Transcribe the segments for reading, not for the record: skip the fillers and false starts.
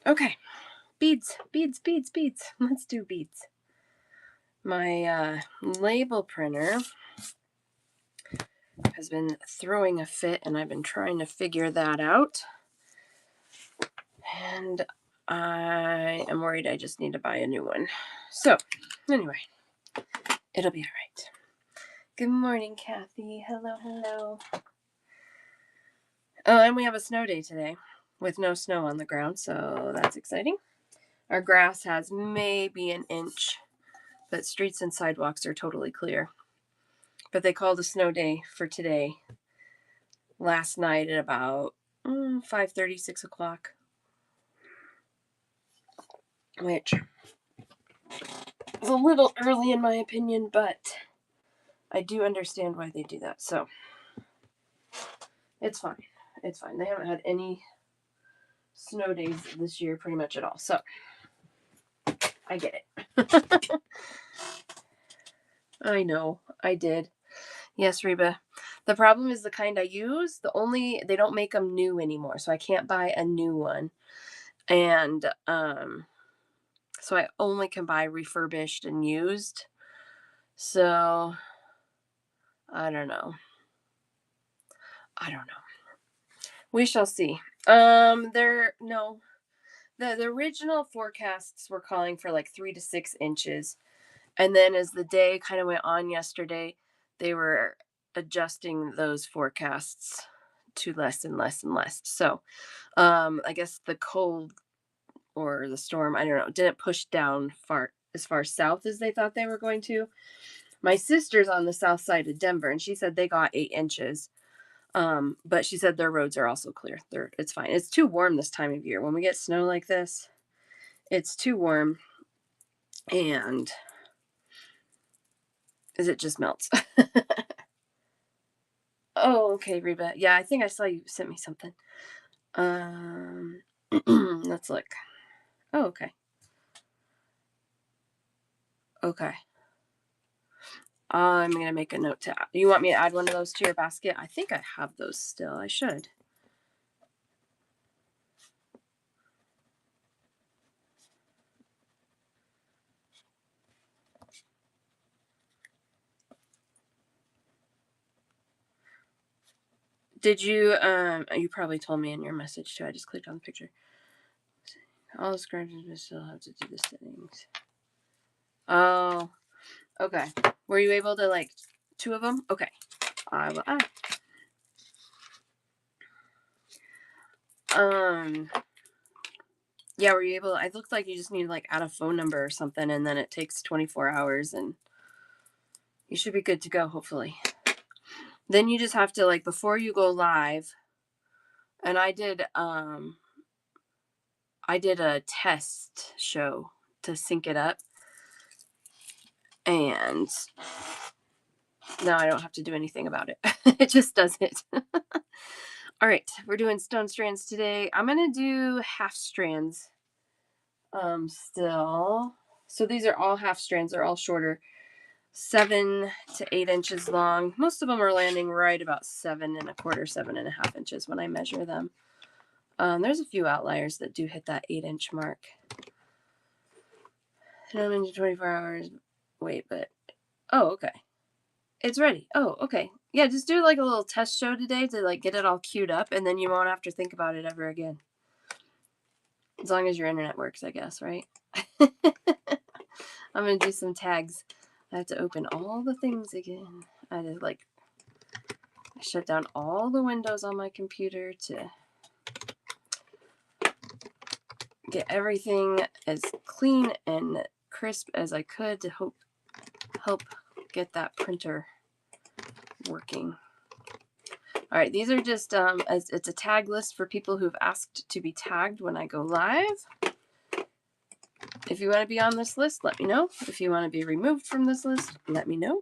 Okay, beads, beads, beads, beads. Let's do beads. My label printer has been throwing a fit, and I've been trying to figure that out. And I am worried I just need to buy a new one. So, anyway, it'll be all right. Good morning, Kathy. Hello, hello. Oh, and we have a snow day today with no snow on the ground, so that's exciting. Our grass has maybe an inch, but streets and sidewalks are totally clear. But they called a snow day for today last night at about 5:30, 6 o'clock, which is a little early in my opinion, but I do understand why they do that. So it's fine. It's fine. They haven't had any snow days this year pretty much at all. So I get it. I know. I did. Yes, Reba. The problem is the kind I use, they don't make them new anymore, so I can't buy a new one. And so I only can buy refurbished and used. So I don't know. We shall see. No. The original forecasts were calling for like 3 to 6 inches. And then as the day kind of went on yesterday, they were adjusting those forecasts to less and less and less. So I guess the cold or the storm, I don't know, didn't push down as far south as they thought they were going to. My sister's on the south side of Denver, and she said they got 8 inches. But she said their roads are also clear. It's fine. It's too warm this time of year. When we get snow like this, it's too warm, and it just melts. Oh, okay, Reba. Yeah, I think I saw you sent me something. Let's look. Oh, okay. Okay. I'm gonna make a note to. You want me to add one of those to your basket? I think I have those still. I should. Did you? You probably told me in your message too. I just clicked on the picture. All the scratches still have to do the settings. Oh, okay. Were you able to like 2 of them? Okay. I will add. Yeah, were you able? It looks like you just need to like add a phone number or something, and then it takes 24 hours, and you should be good to go. Hopefully. Then you just have to like before you go live. And I did a test show to sync it up, and now I don't have to do anything about it. It just does it. All right, we're doing stone strands today. I'm gonna do half strands still. So these are all half strands. They're all shorter, 7 to 8 inches long. Most of them are landing right about 7 1/4, 7 1/2 inches when I measure them. There's a few outliers that do hit that 8-inch mark. And I'm into 24 hours. Wait, but oh, okay. It's ready. Oh, okay. Yeah, just do like a little test show today to like get it all queued up, and then you won't have to think about it ever again. As long as your internet works, I guess, right? I'm gonna do some tags. I have to open all the things again. I shut down all the windows on my computer to get everything as clean and crisp as I could to help get that printer working. All right, these are just it's a tag list for people who've asked to be tagged when I go live. If you want to be on this list, let me know. If you want to be removed from this list, let me know.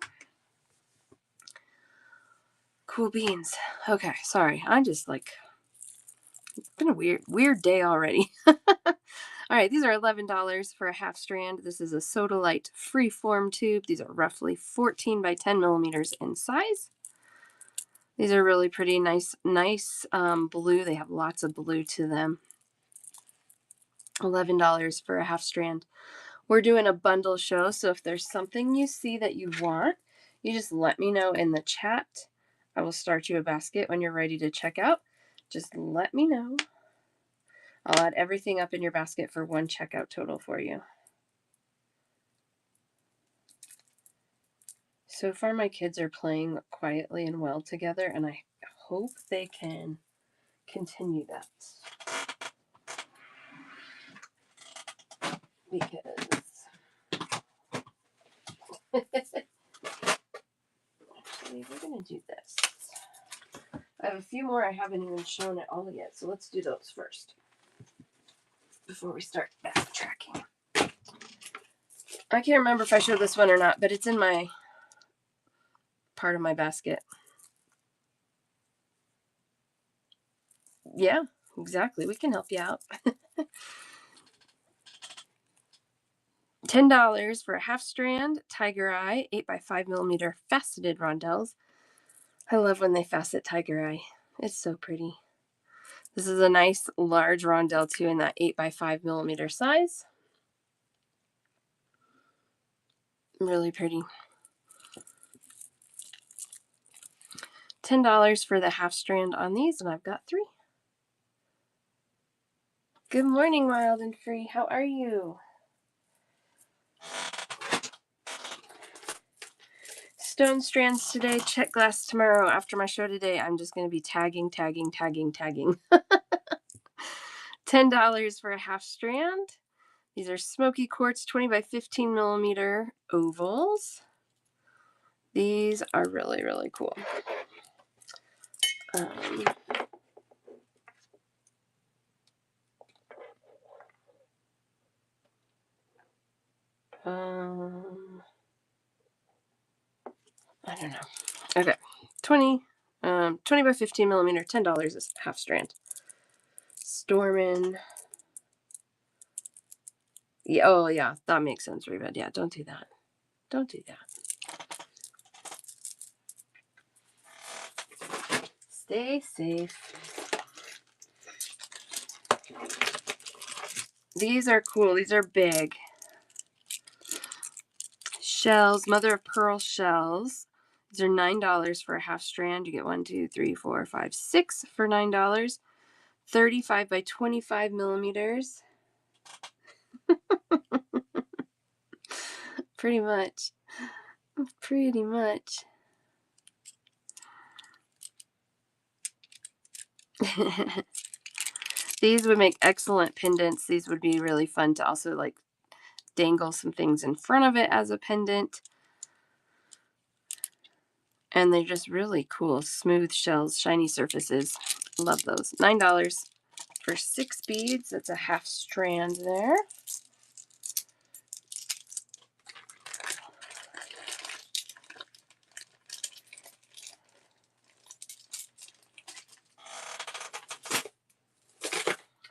Cool beans. Okay, sorry. I'm just like, it's been a weird day already. All right, these are $11 for a half strand. This is a Sodalite freeform tube. These are roughly 14 by 10 millimeters in size. These are really pretty nice blue. They have lots of blue to them. $11 for a half strand. We're doing a bundle show, so if there's something you see that you want, you just let me know in the chat. I will start you a basket when you're ready to check out. Just let me know. I'll add everything up in your basket for one checkout total for you. So far, my kids are playing quietly and well together, and I hope they can continue that. Because actually, we're going to do this. I have a few more I haven't even shown at all yet, so let's do those first before we start backtracking. I can't remember if I showed this one or not, but it's in my part of my basket. Yeah, exactly. We can help you out. $10 for a half strand tiger eye 8x5mm faceted rondelles. I love when they facet tiger eye. It's so pretty. This is a nice large rondelle too in that 8x5mm size. Really pretty. $10 for the half strand on these, and I've got 3. Good morning, Wild and Free. How are you? Stone strands today, check glass tomorrow. After my show today, I'm just going to be tagging. $10 for a half strand. These are smoky quartz 20x15mm ovals. These are really, really cool. I don't know. Okay. 20x15mm, $10 is half strand. Stormin. Yeah, oh yeah, that makes sense, Rebed. Yeah, don't do that. Don't do that. Stay safe. These are cool. These are big. Shells, mother of pearl shells. These are $9 for a half strand. You get 1, 2, 3, 4, 5, 6 for $9. 35x25mm. Pretty much. Pretty much. These would make excellent pendants. These would be really fun to also like dangle some things in front of it as a pendant. And they're just really cool. Smooth shells, shiny surfaces. Love those. $9 for 6 beads. That's a half strand there.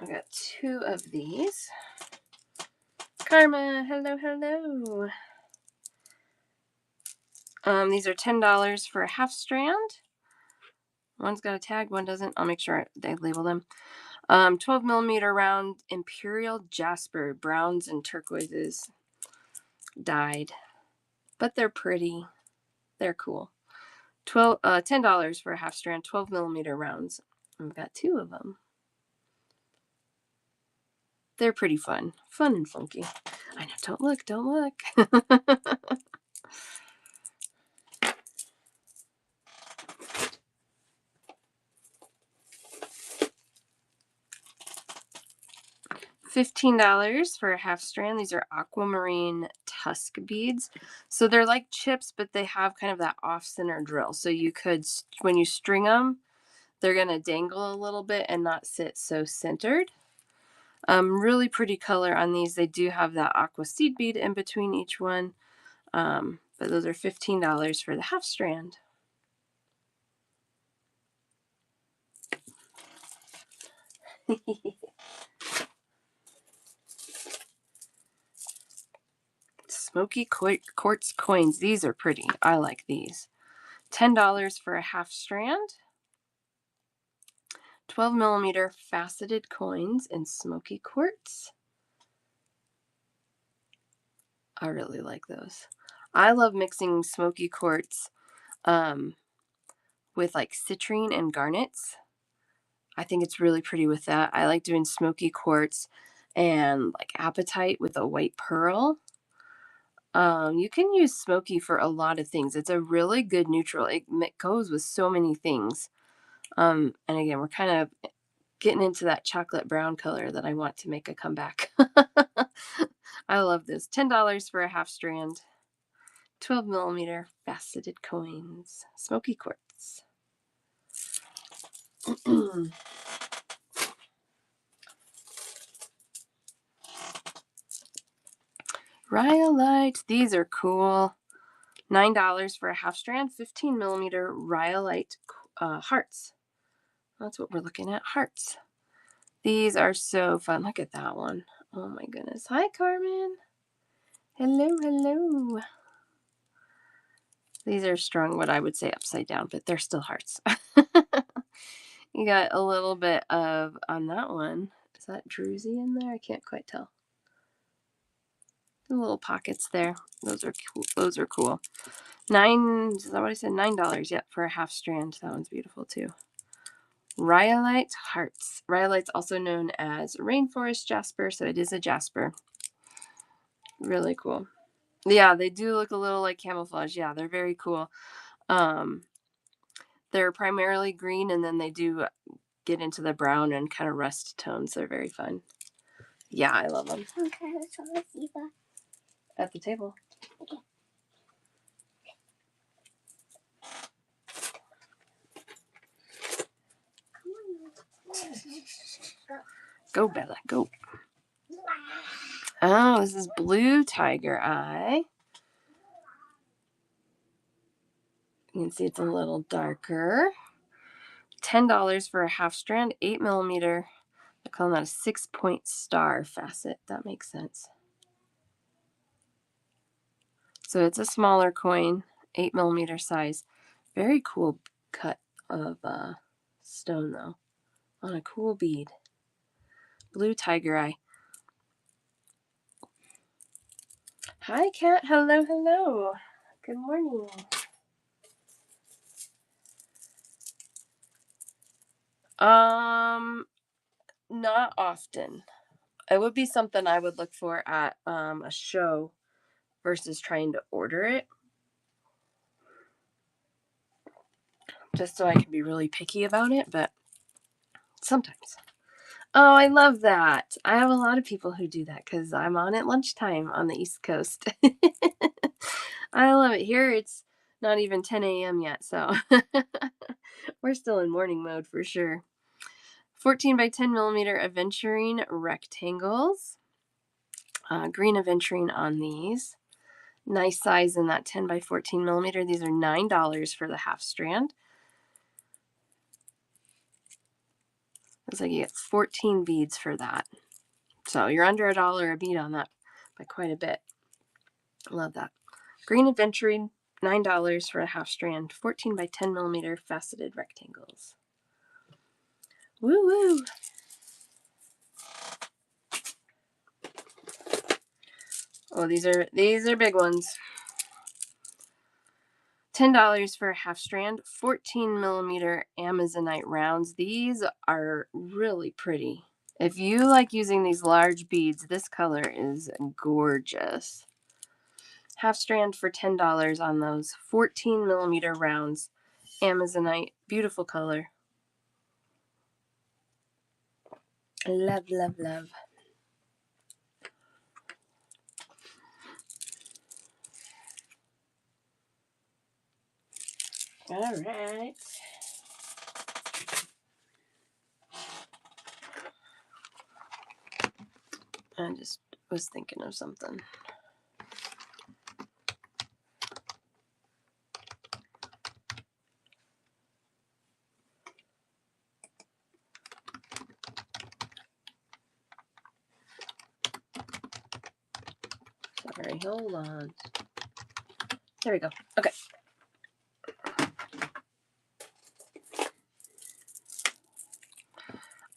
I got 2 of these. Karma, hello, hello. These are $10 for a half strand. One's got a tag, one doesn't. I'll make sure they label them. 12mm round Imperial Jasper, browns and turquoises dyed. But they're pretty. They're cool. $10 for a half strand, 12mm rounds. I've got 2 of them. They're pretty fun. Fun and funky. I know, don't look, don't look. $15 for a half strand. These are aquamarine tusk beads. So they're like chips, but they have kind of that off-center drill. So you could, when you string them, they're going to dangle a little bit and not sit so centered. Really pretty color on these. They do have that aqua seed bead in between each one. But those are $15 for the half strand. Smoky quartz coins. These are pretty. I like these. $10 for a half strand. 12mm faceted coins in smoky quartz. I really like those. I love mixing smoky quartz um, with like citrine and garnets. I think it's really pretty with that. I like doing smoky quartz and like apatite with a white pearl. You can use smoky for a lot of things. It's a really good neutral. It goes with so many things. And again, we're kind of getting into that chocolate brown color that I want to make a comeback. I love this. $10 for a half strand. 12 millimeter faceted coins. Smoky quartz. Rhyolite. These are cool. $9 for a half strand. 15 millimeter rhyolite hearts. That's what we're looking at. Hearts. These are so fun. Look at that one. Oh my goodness. Hi, Carmen. Hello, hello. These are strung what I would say upside down, but they're still hearts. You got a little bit of, on that one, is that druzy in there? I can't quite tell. The little pockets there. Those are cool. Those are cool. Is that what I said? $9, yep, for a half strand. That one's beautiful too. Rhyolite hearts. Rhyolite's also known as rainforest jasper, so it is a jasper. Really cool. Yeah, they do look a little like camouflage. Yeah, they're very cool. They're primarily green, and then they do get into the brown and kind of rust tones. They're very fun. Yeah, I love them. Okay, let's see that. At the table. Okay. Go, Bella, go. Oh, this is blue tiger eye. You can see it's a little darker. $10 for a half strand, 8 millimeter. I call that a 6-point star facet. That makes sense. So it's a smaller coin, 8 millimeter size. Very cool cut of stone though, on a cool bead. Blue tiger eye. Hi, Kat. Hello, hello. Good morning. Not often. It would be something I would look for at a show versus trying to order it. Just so I can be really picky about it, but sometimes. Oh, I love that. I have a lot of people who do that because I'm on at lunchtime on the East Coast. I love it. Here it's not even 10 a.m. yet, so we're still in morning mode for sure. 14 by 10 millimeter aventurine rectangles. Green aventurine on these. Nice size in that 10 by 14 millimeter. These are $9 for the half strand. Looks like you get 14 beads for that. So you're under $1 a bead on that by quite a bit. Love that. Green aventurine, $9 for a half strand. 14 by 10 millimeter faceted rectangles. Woo woo. Oh, these are big ones. $10 for a half strand, 14 millimeter Amazonite rounds. These are really pretty. If you like using these large beads, this color is gorgeous. Half strand for $10 on those 14 millimeter rounds. Amazonite, beautiful color. Love, love, love. All right. I just was thinking of something. Sorry, hold on. There we go. Okay.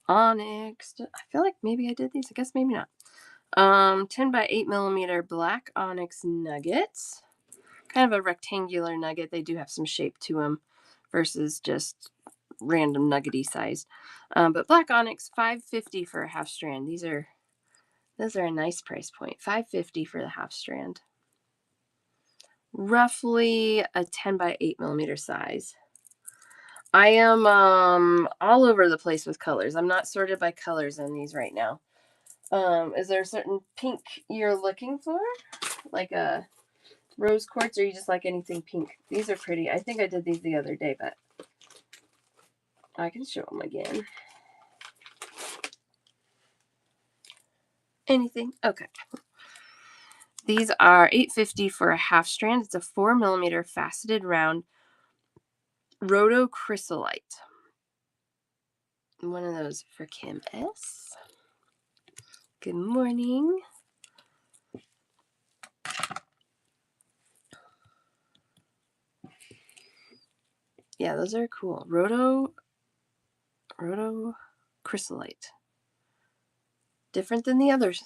Onyx. I feel like maybe I did these. I guess maybe not. 10 by 8 millimeter black onyx nuggets. Kind of a rectangular nugget. They do have some shape to them versus just random nuggety size. But black onyx, $5.50 for a half strand. Those are a nice price point. $5.50 for the half strand. Roughly a 10 by 8 millimeter size. I am all over the place with colors. I'm not sorted by colors in these right now. Is there a certain pink you're looking for? Like a rose quartz, or you just like anything pink? These are pretty. I think I did these the other day, but I can show them again. Anything? Okay. These are $8.50 for a half strand. It's a 4 millimeter faceted round rhodochryssolite. One of those for Kim S. Good morning. Yeah, those are cool. Rhodochryssolite. Different than the others.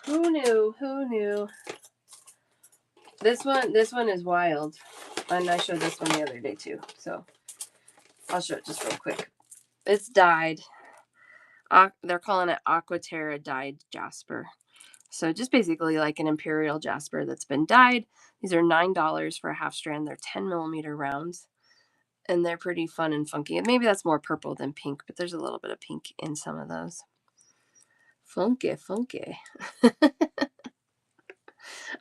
Who knew? Who knew? This one is wild. And I showed this one the other day too. So I'll show it just real quick. It's dyed. They're calling it Aquaterra dyed jasper. So just basically like an imperial jasper that's been dyed. These are $9 for a half strand. They're 10 millimeter rounds. And they're pretty fun and funky. And maybe that's more purple than pink, but there's a little bit of pink in some of those. Funky, funky.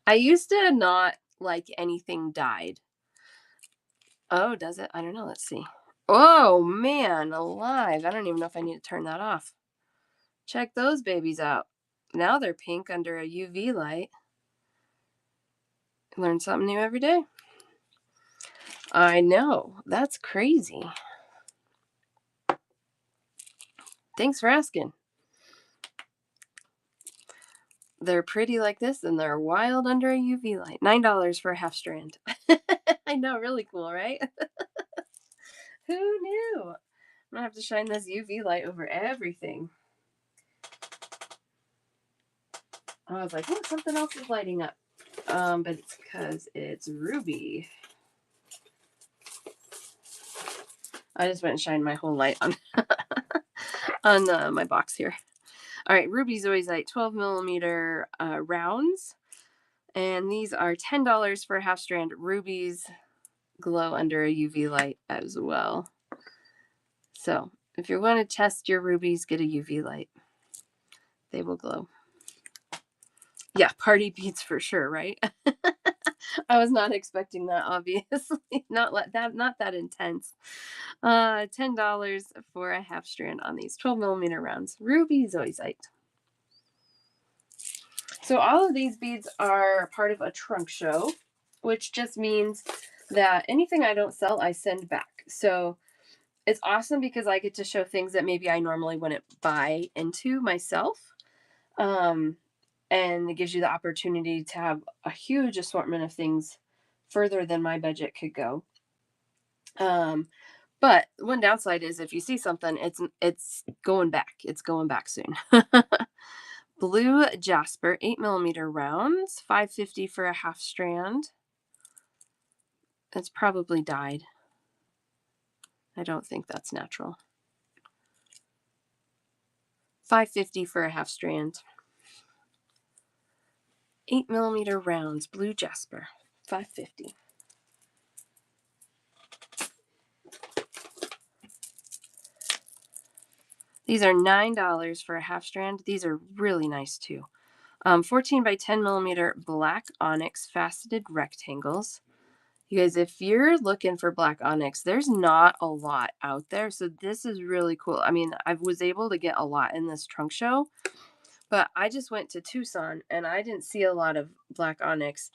I used to not like anything dyed. Oh, does it? I don't know. Let's see. Oh, man, alive. I don't even know if I need to turn that off. Check those babies out. Now they're pink under a UV light. Learn something new every day. I know. That's crazy. Thanks for asking. They're pretty like this, and they're wild under a UV light. $9 for a half strand. I know, really cool, right? Who knew? I'm gonna have to shine this UV light over everything. I was like, oh, something else is lighting up. But it's because it's ruby. I just went and shined my whole light on on my box here. All right, ruby zoisite 12 millimeter rounds. And these are $10 for a half strand. Rubies glow under a UV light as well. So if you want to test your rubies, get a UV light. They will glow. Yeah, party beads for sure, right? I was not expecting that, obviously. Not that intense. $10 for a half strand on these 12 millimeter rounds. Ruby zoisite. So all of these beads are part of a trunk show, which just means that anything I don't sell, I send back. So it's awesome because I get to show things that maybe I normally wouldn't buy into myself. And it gives you the opportunity to have a huge assortment of things further than my budget could go. But one downside is if you see something, it's going back. It's going back soon. Blue jasper, 8 millimeter rounds, $5.50 for a half strand. That's probably dyed. I don't think that's natural. $5.50 for a half strand. 8 millimeter rounds, blue jasper, $5.50. These are $9 for a half strand. These are really nice too. 14 by 10 millimeter black onyx faceted rectangles. You guys, if you're looking for black onyx, there's not a lot out there. So this is really cool. I mean, I was able to get a lot in this trunk show, but I just went to Tucson and I didn't see a lot of black onyx.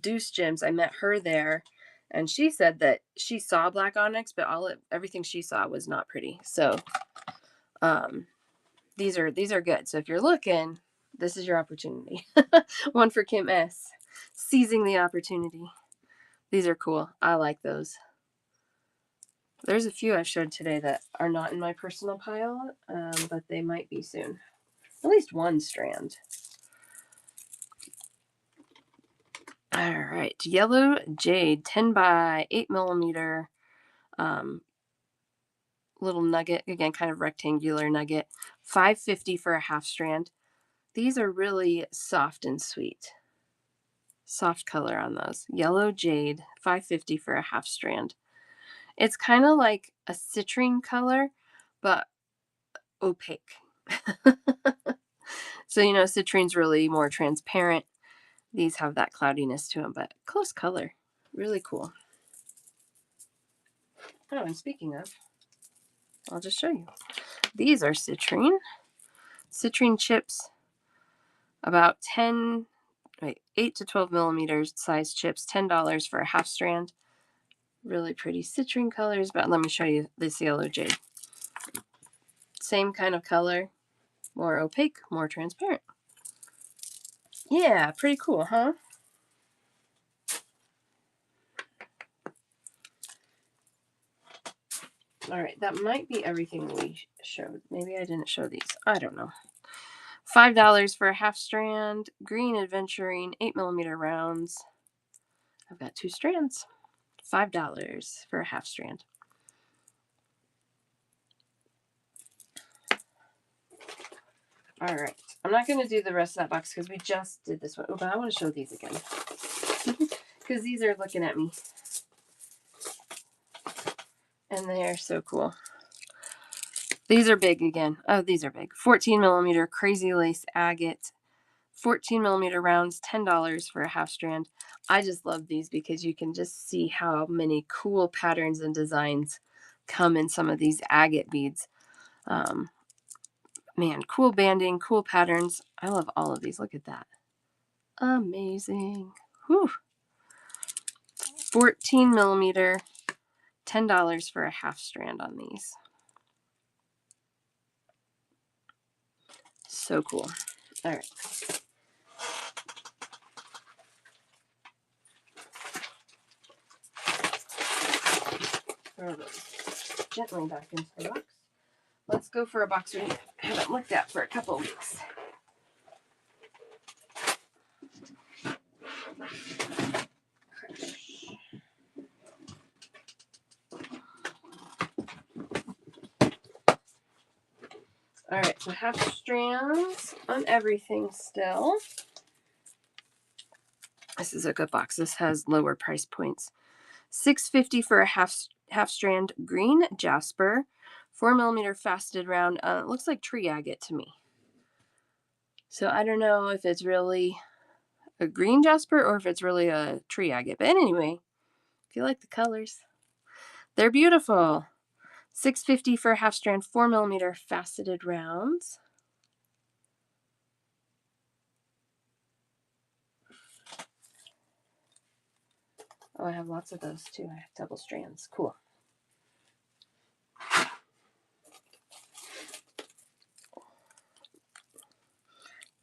Deuce Gems, I met her there and she said that she saw black onyx, but everything she saw was not pretty. So these are good. So if you're looking, this is your opportunity. One for Kim S. Seizing the opportunity. These are cool. I like those. There's a few I showed today that are not in my personal pile, but they might be soon. At least one strand. All right, yellow jade, 10 by 8 millimeter, little nugget, again, kind of rectangular nugget, $5.50 for a half strand. These are really soft and sweet. Soft color on those. Yellow jade, $5.50 for a half strand. It's kind of like a citrine color, but opaque. So, citrine's really more transparent. These have that cloudiness to them, but close color. Really cool. Oh, and speaking of, I'll just show you. These are citrine. Citrine chips, about 8 to 12 millimeters size chips, $10 for a half strand. Really pretty citrine colors, but let me show you this yellow jade. Same kind of color, more opaque, more transparent. Yeah, pretty cool, huh? All right, that might be everything we showed. Maybe I didn't show these. I don't know. $5 for a half strand. Green Adventuring 8 millimeter rounds. I've got 2 strands. $5 for a half strand. All right. I'm not going to do the rest of that box because we just did this one. Oh, but I want to show these again because these are looking at me. And they are so cool. These are big again. Oh, these are big. 14 millimeter crazy lace agate. 14 millimeter rounds, $10 for a half strand. I just love these because you can just see how many cool patterns and designs come in some of these agate beads. Man, cool banding, cool patterns. I love all of these. Look at that. Amazing. Whew. 14 millimeter, $10 for a half strand on these. So cool. All right. Throw those gently back into the box. Let's go for a box we haven't looked at for a couple weeks. All right, so half strands on everything still. This is a good box. This has lower price points. $6.50 for a half strand green jasper, 4 millimeter faceted round. It looks like tree agate to me. So I don't know if it's really a green jasper or if it's really a tree agate. But anyway, if you like the colors, they're beautiful. $6.50 for a half strand, 4 millimeter faceted rounds. Oh, I have lots of those too. I have double strands. Cool.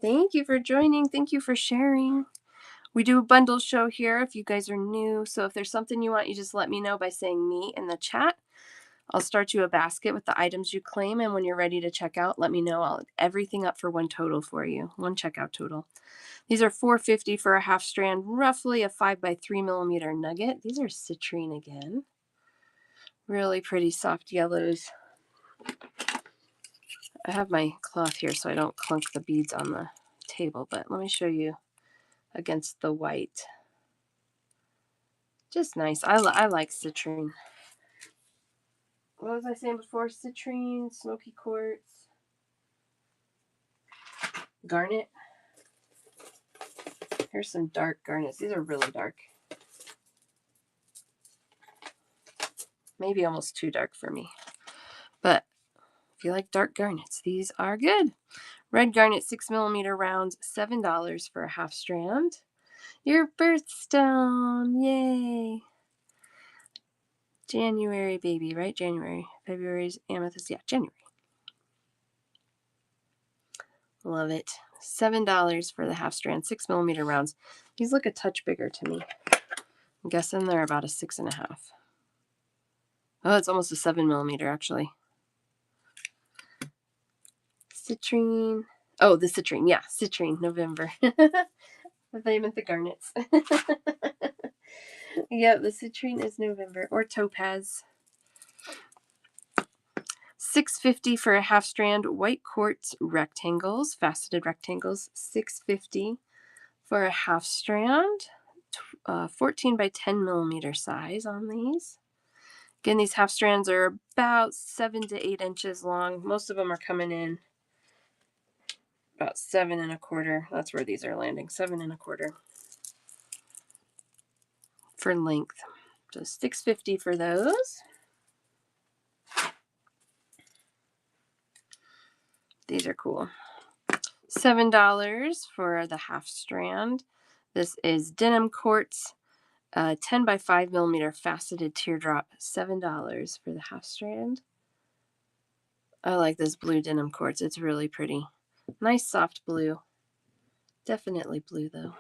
Thank you for joining. Thank you for sharing. We do a bundle show here if you guys are new. So if there's something you want, you just let me know by saying me in the chat. I'll start you a basket with the items you claim. And when you're ready to check out, let me know. I'll everything up for one total for you. One checkout total. These are $4.50 for a half strand, roughly a 5 by 3 millimeter nugget. These are citrine again. Really pretty soft yellows. I have my cloth here so I don't clunk the beads on the table, but let me show you against the white. Just nice. I like citrine. What was I saying before? Citrine, smoky quartz, garnet. Here's some dark garnets. These are really dark. Maybe almost too dark for me. But if you like dark garnets, these are good. Red garnet 6 millimeter rounds, $7 for a half strand. Your birthstone. Yay. January, baby, right? January. February's amethyst. Yeah, January. Love it. $7 for the half strand, 6 millimeter rounds. These look a touch bigger to me. I'm guessing they're about a 6.5. Oh, it's almost a 7 millimeter actually. Citrine, Oh, the citrine. Yeah, citrine, November. I meant the garnets. Yeah, the citrine is November. Or topaz. $6.50 for a half strand white quartz rectangles, faceted rectangles. $6.50 for a half strand. 14 by 10 millimeter size on these. Again, these half strands are about 7 to 8 inches long. Most of them are coming in about 7 1/4. That's where these are landing, 7 1/4 for length. So $6.50 for those. These are cool. $7 for the half strand. This is denim quartz, 10 by 5 millimeter faceted teardrop. $7 for the half strand. I like this blue denim quartz. It's really pretty. Nice soft blue. Definitely blue though.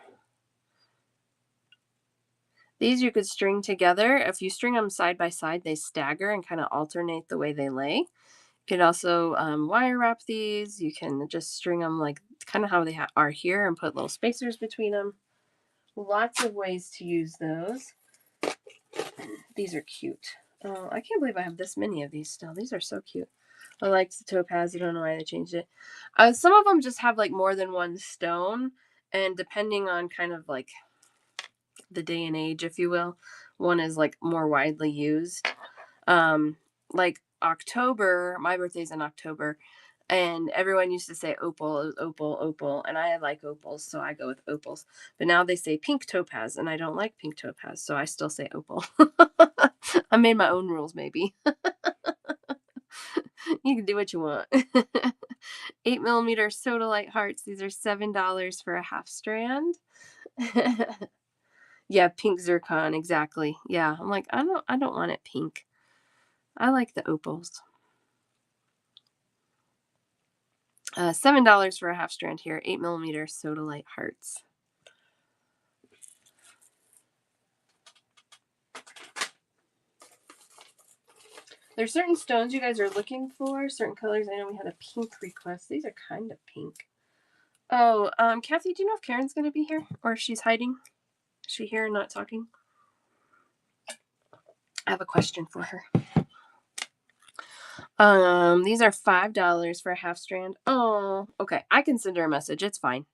These you could string together. If you string them side by side, they stagger and kind of alternate the way they lay. You could also wire wrap these. You can just string them like kind of how they are here and put little spacers between them. Lots of ways to use those. These are cute. Oh, I can't believe I have this many of these still. These are so cute. I liked the topaz. I don't know why they changed it. Some of them just have like more than one stone. And depending on kind of like the day and age, if you will, one is like more widely used. Like October, my birthday's in October, and everyone used to say opal, opal, opal, and I like opals, so I go with opals. But now they say pink topaz, and I don't like pink topaz, so I still say opal. I made my own rules, maybe. You can do what you want. 8 millimeter sodalite hearts. These are $7 for a half strand. Yeah, pink zircon, exactly. Yeah, I'm like, I don't want it pink. I like the opals. $7 for a half strand here. 8 millimeter sodalite hearts. There's certain stones you guys are looking for, certain colors. I know we had a pink request. These are kind of pink. Oh, Kathy, do you know if Karen's going to be here or if she's hiding? Is she here and not talking? I have a question for her. These are $5 for a half strand. Oh, okay. I can send her a message. It's fine.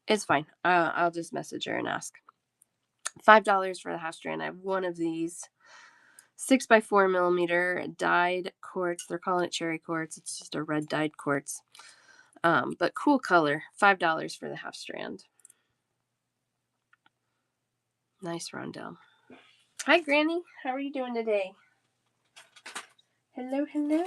It's fine. I'll just message her and ask. $5 for the half strand. I have one of these 6 by 4 millimeter dyed quartz. They're calling it cherry quartz. It's just a red dyed quartz. But cool color. $5 for the half strand. Nice rondelle. Hi, Granny. How are you doing today? Hello, hello.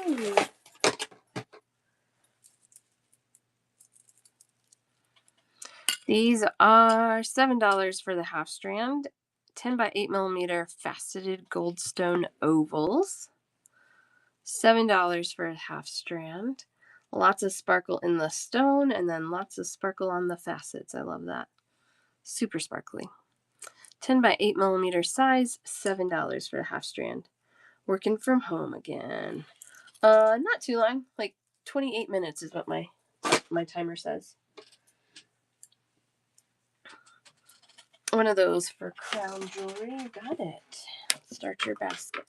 These are $7 for the half strand. 10 by 8 millimeter faceted goldstone ovals. $7 for a half strand. Lots of sparkle in the stone and then lots of sparkle on the facets. I love that. Super sparkly. 10 by 8 millimeter size, $7 for a half strand. Working from home again. Not too long, like 28 minutes is what my timer says. One of those for crown jewelry. You got it. Start your basket.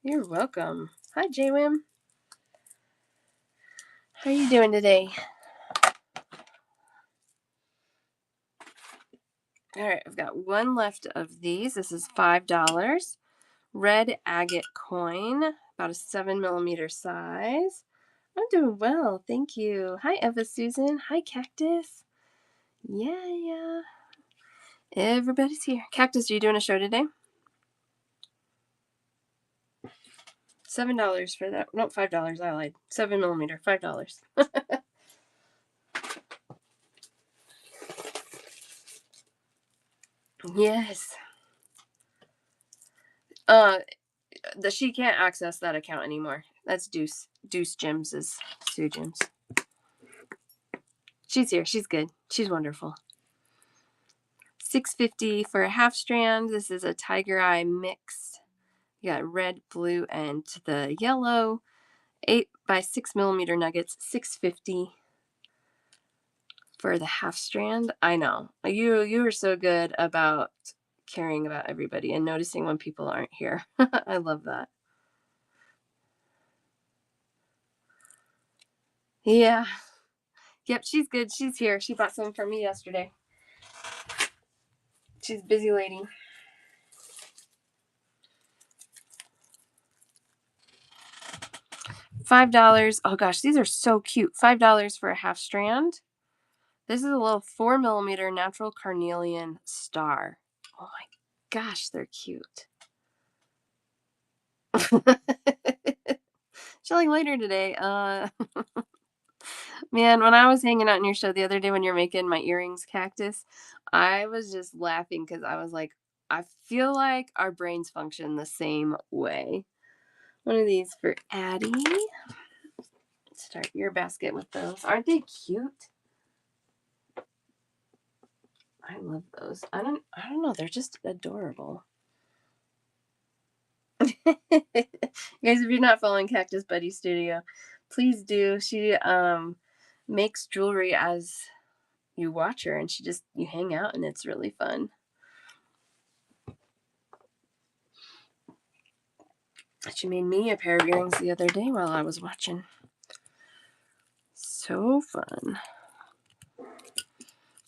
You're welcome. Hi, JWim. How are you doing today? All right, I've got one left of these. This is $5. Red agate coin, about a 7 millimeter size. I'm doing well, thank you. Hi, Eva Susan. Hi, Cactus. Yeah. Everybody's here. Cactus, are you doing a show today? $7 for that. No, $5. I lied. 7 millimeter, $5. Yes. She can't access that account anymore. That's Deuce Gems is Sue Gems. She's here. She's good. She's wonderful. $6.50 for a half strand. This is a tiger eye mix. You got red, blue, and the yellow. 8 by 6 millimeter nuggets, $6.50 for the half strand. I know. You are so good about caring about everybody and noticing when people aren't here. I love that. Yeah. Yep, she's good. She's here. She bought some for me yesterday. She's a busy lady. $5. Oh gosh, these are so cute. $5 for a half strand. This is a little 4 millimeter natural carnelian star. Oh my gosh, they're cute. Chilling later today. Man, when I was hanging out in your show the other day when you're making my earrings cactus, I was just laughing because I was like, I feel like our brains function the same way. One of these for Addie. Start your basket with those. Aren't they cute? I love those. I don't know. They're just adorable. Guys, if you're not following Cactus Buddy Studio, please do. She makes jewelry as you watch her, and you hang out, and it's really fun. She made me a pair of earrings the other day while I was watching. So fun.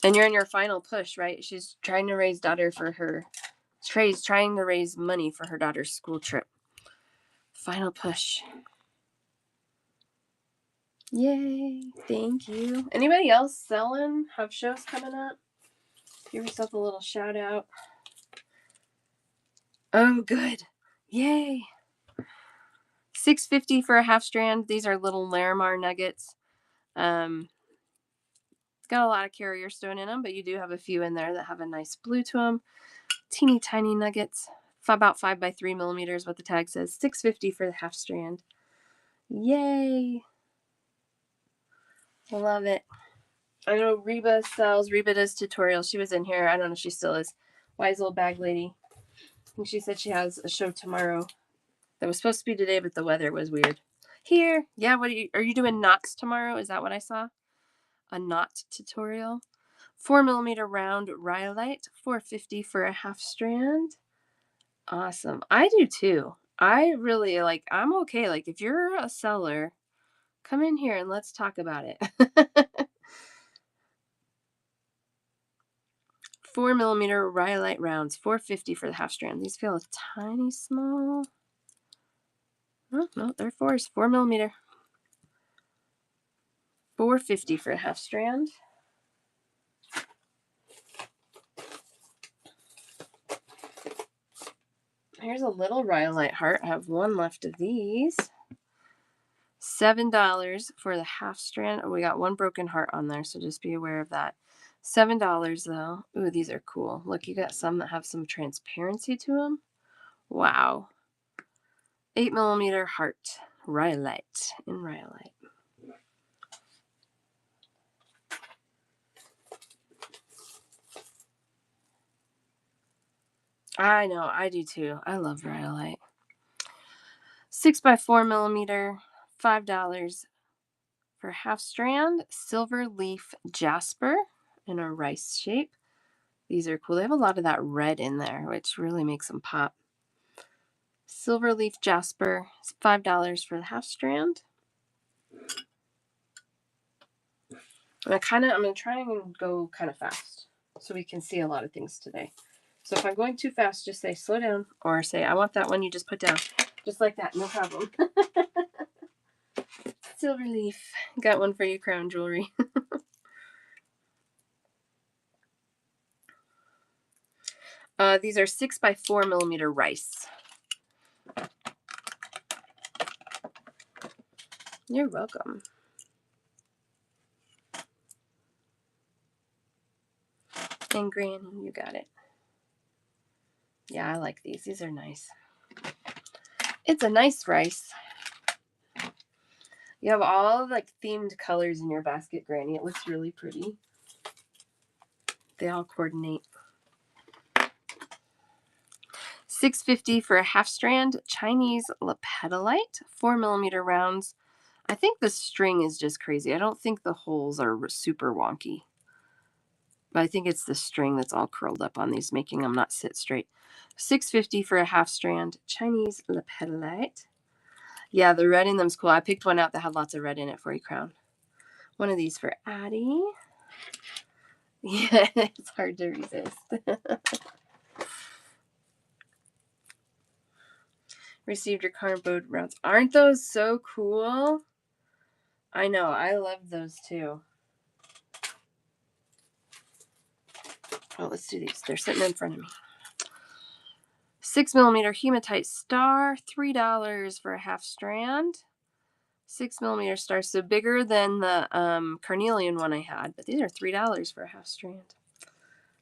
And you're in your final push, right? She's trying to raise daughter for her. Trey's trying to raise money for her daughter's school trip. Final push. Yay. Thank you. Anybody else selling? Have shows coming up? Give yourself a little shout out. Oh, good. Yay. $6.50 for a half strand. These are little Larimar nuggets. It's got a lot of carrier stone in them, but you do have a few in there that have a nice blue to them. Teeny tiny nuggets. About 5 by 3 millimeters, what the tag says. $6.50 for the half strand. Yay. Love it. I know Reba does tutorials. She was in here. I don't know if she still is. Wise old bag lady. I think she said she has a show tomorrow. That was supposed to be today, but the weather was weird. Here. Yeah, are you doing knots tomorrow? Is that what I saw? A knot tutorial. 4 millimeter round rhyolite. $4.50 for a half strand. Awesome. I do too. I really I'm okay. Like if you're a seller, come in here and let's talk about it. 4 millimeter rhyolite rounds, $4.50 for the half strand. These feel a tiny small. Oh, no, they're 4 millimeter. $4.50 for a half strand. Here's a little rhyolite heart. I have one left of these. $7 for the half strand. Oh, we got one broken heart on there, so just be aware of that. $7 though. Ooh, these are cool. Look, you got some that have some transparency to them. Wow. 8 millimeter heart. Rhyolite in rhyolite. I know, I do too. I love rhyolite. 6 by 4 millimeter, $5 for half strand. Silver leaf jasper in a rice shape. These are cool. They have a lot of that red in there, which really makes them pop. Silver leaf jasper is $5 for the half strand. And I'm going to try and go kind of fast so we can see a lot of things today. So if I'm going too fast, just say slow down or say, I want that one you just put down. Just like that, no problem. Silver leaf. Got one for you, crown jewelry. These are 6 by 4 millimeter rice. You're welcome. And Granny, you got it. Yeah, I like these. These are nice. It's a nice rice. You have all themed colors in your basket, Granny. It looks really pretty. They all coordinate. $6.50 for a half strand Chinese lapetolite, 4mm rounds. I think the string is just crazy. I don't think the holes are super wonky, but I think it's the string that's all curled up on these, making them not sit straight. $6.50 for a half strand Chinese lapetolite. Yeah, the red in them's cool. I picked one out that had lots of red in it for you, Crown. One of these for Addie. Yeah, it's hard to resist. Received your cardboard rounds. Aren't those so cool? I know. I love those too. Oh, let's do these. They're sitting in front of me. 6mm hematite star, $3 for a half strand. 6mm star, so bigger than the carnelian one I had, but these are $3 for a half strand.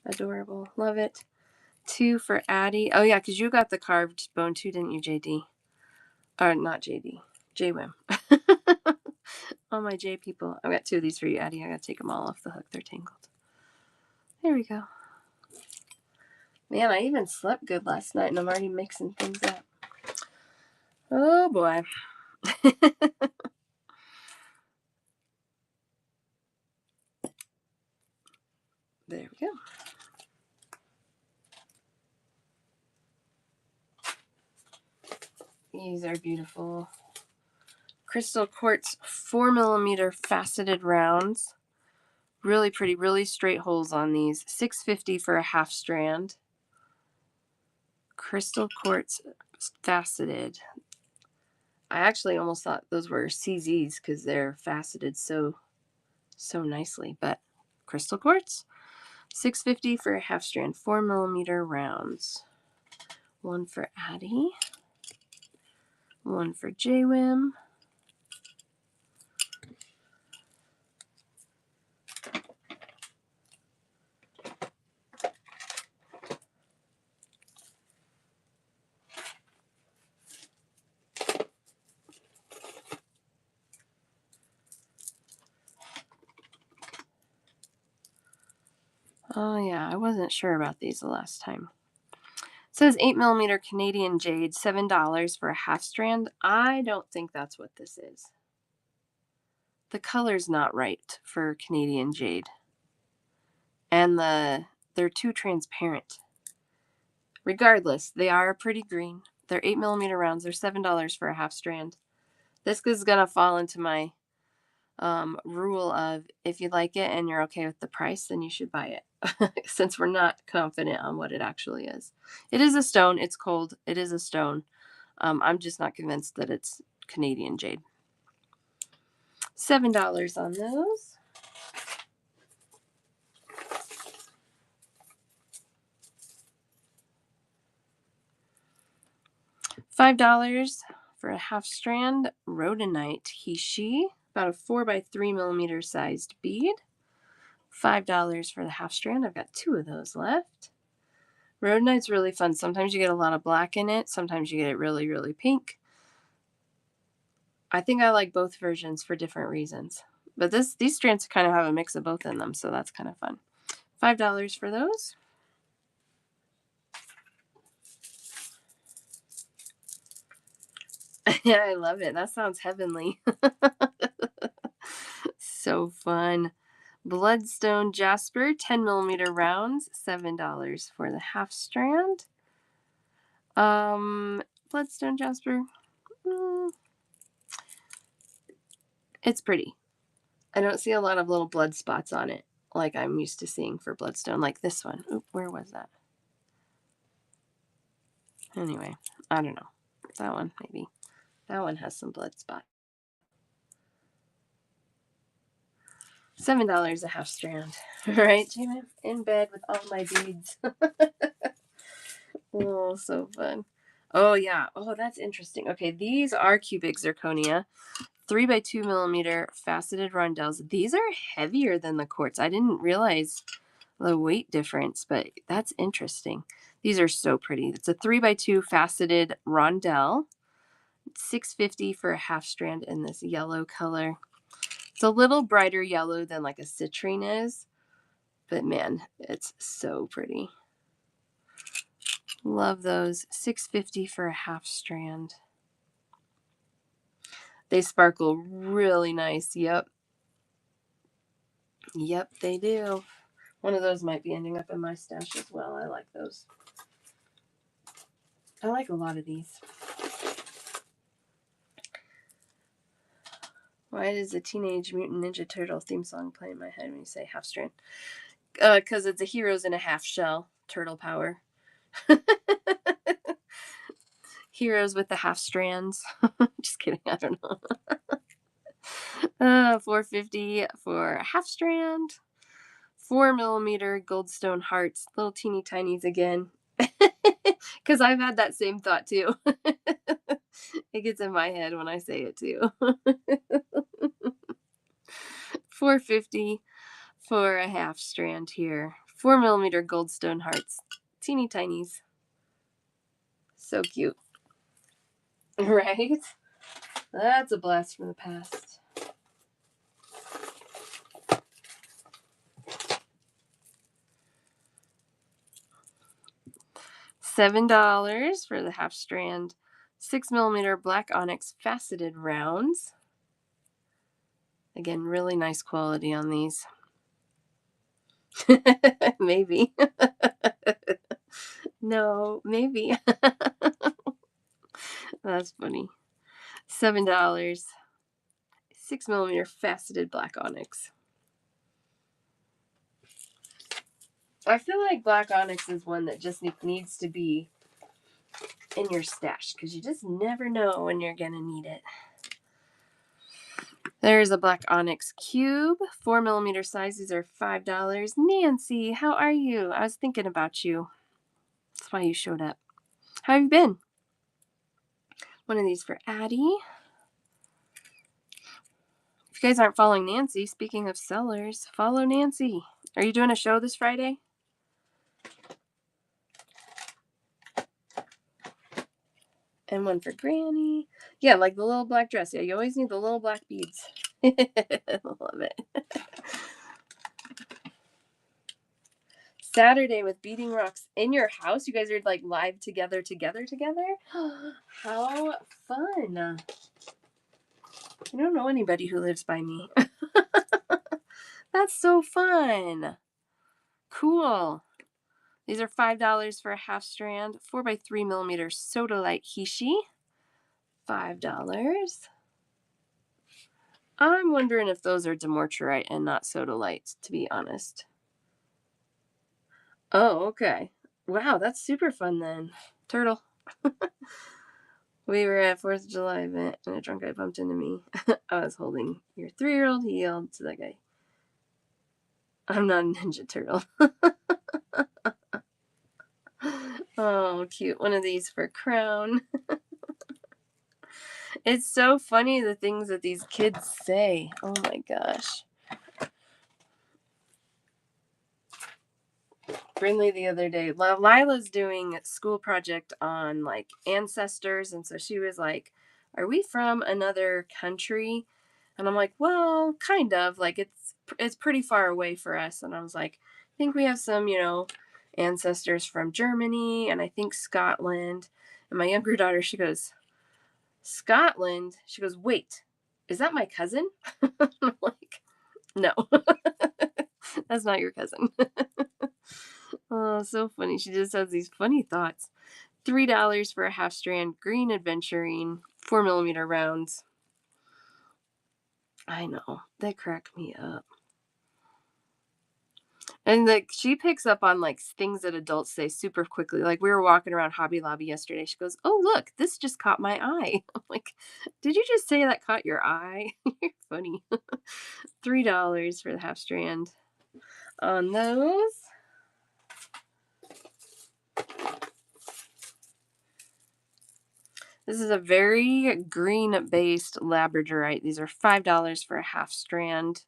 Adorable. Love it. 2 for Addie. Oh, yeah, because you got the carved bone too, didn't you, JD? Or not JD. JWim. All my J people. I've got 2 of these for you, Addie. I got to take them all off the hook. They're tangled. There we go. Man, I even slept good last night, and I'm already mixing things up. Oh, boy. There we go. These are beautiful. Crystal quartz 4mm faceted rounds. Really pretty, really straight holes on these. $6.50 for a half strand. Crystal quartz faceted. I actually almost thought those were CZs because they're faceted so nicely, but crystal quartz. $6.50 for a half strand, 4mm rounds. One for Addie. One for JWim. Oh yeah, I wasn't sure about these the last time. It says 8mm Canadian jade, $7 for a half strand. I don't think that's what this is. The color's not right for Canadian jade. And they're too transparent. Regardless, they are a pretty green. They're 8mm rounds. They're $7 for a half strand. This is going to fall into my rule of if you like it and you're okay with the price, then you should buy it. Since we're not confident on what it actually is. It is a stone. It's cold. It is a stone. I'm just not convinced that it's Canadian jade. $7 on those. $5 for a half strand rhodonite he-she, about a 4x3mm sized bead. $5 for the half strand. I've got 2 of those left. Rhodonite's really fun. Sometimes you get a lot of black in it. Sometimes you get it really, really pink. I think I like both versions for different reasons. But these strands kind of have a mix of both in them, so that's kind of fun. $5 for those. Yeah, I love it. That sounds heavenly. So fun. Bloodstone jasper, 10mm rounds, $7 for the half strand. Bloodstone jasper. It's pretty. I don't see a lot of little blood spots on it like I'm used to seeing for bloodstone, like this one. Oop, where was that? Anyway, I don't know. That one, maybe. That one has some blood spots. $7 a half strand. Right, Jamie? In bed with all my beads. Oh, so fun. Oh, yeah. Oh, that's interesting. Okay, these are cubic zirconia. 3x2mm faceted rondelles. These are heavier than the quartz. I didn't realize the weight difference, but that's interesting. These are so pretty. It's a 3x2 faceted rondelle. $6.50 for a half strand in this yellow color. It's a little brighter yellow than like a citrine is, but man, it's so pretty. Love those. $6.50 for a half strand. They sparkle really nice. Yep. Yep, they do. One of those might be ending up in my stash as well. I like those. I like a lot of these. Why does the Teenage Mutant Ninja Turtle theme song play in my head when you say half strand? Because it's a heroes in a half shell. Turtle power. Heroes with the half strands. Just kidding. I don't know. $4.50 for a half strand. 4mm goldstone hearts. Little teeny tinies again. Because I've had that same thought too. It gets in my head when I say it too. $4.50 for a half strand here. 4mm goldstone hearts. Teeny tinies. So cute. Right? That's a blast from the past. $7 for the half strand. 6mm black onyx faceted rounds. Again, really nice quality on these. Maybe. No, maybe. That's funny. $7. 6mm faceted black onyx. I feel like black onyx is one that just needs to be in your stash because you just never know when you're going to need it. There's a black onyx cube. 4mm size. These are $5. Nancy, how are you? I was thinking about you. That's why you showed up. How have you been? One of these for Addie. If you guys aren't following Nancy, speaking of sellers, follow Nancy. Are you doing a show this Friday? And one for Granny. Yeah, like the little black dress. Yeah, you always need the little black beads. Love it. Saturday with Beading Rocks in your house. You guys are like live together. How fun. I don't know anybody who lives by me. That's so fun. Cool. These are $5 for a half strand. 4x3mm Sodalite Hishi. $5. I'm wondering if those are Demorturite and not Sodalite, to be honest. Oh, okay. Wow, that's super fun then. Turtle. We were at 4th of July event and a drunk guy bumped into me. I was holding your 3-year-old. He yelled to that guy, "I'm not a Ninja Turtle." Oh, cute. One of these for Crown. It's so funny the things that these kids say. Oh my gosh. Brinley the other day, Lila's doing a school project on like ancestors, and so she was like, "Are we from another country?" And I'm like, "Well, kind of. Like it's pretty far away for us." And I was like, "I think we have some, ancestors from Germany and I think Scotland." And my younger daughter, she goes, "Scotland?" She goes, "Wait, is that my cousin?" I'm like, "No, that's not your cousin." Oh, so funny. She just has these funny thoughts. $3 for a half strand green adventuring 4mm rounds. I know. They crack me up. And like she picks up on like things that adults say super quickly. Like we were walking around Hobby Lobby yesterday. She goes, "Oh, look, this just caught my eye." I'm like, "Did you just say that caught your eye?" You're funny. $3 for the half strand on those. This is a very green-based labradorite. These are $5 for a half strand.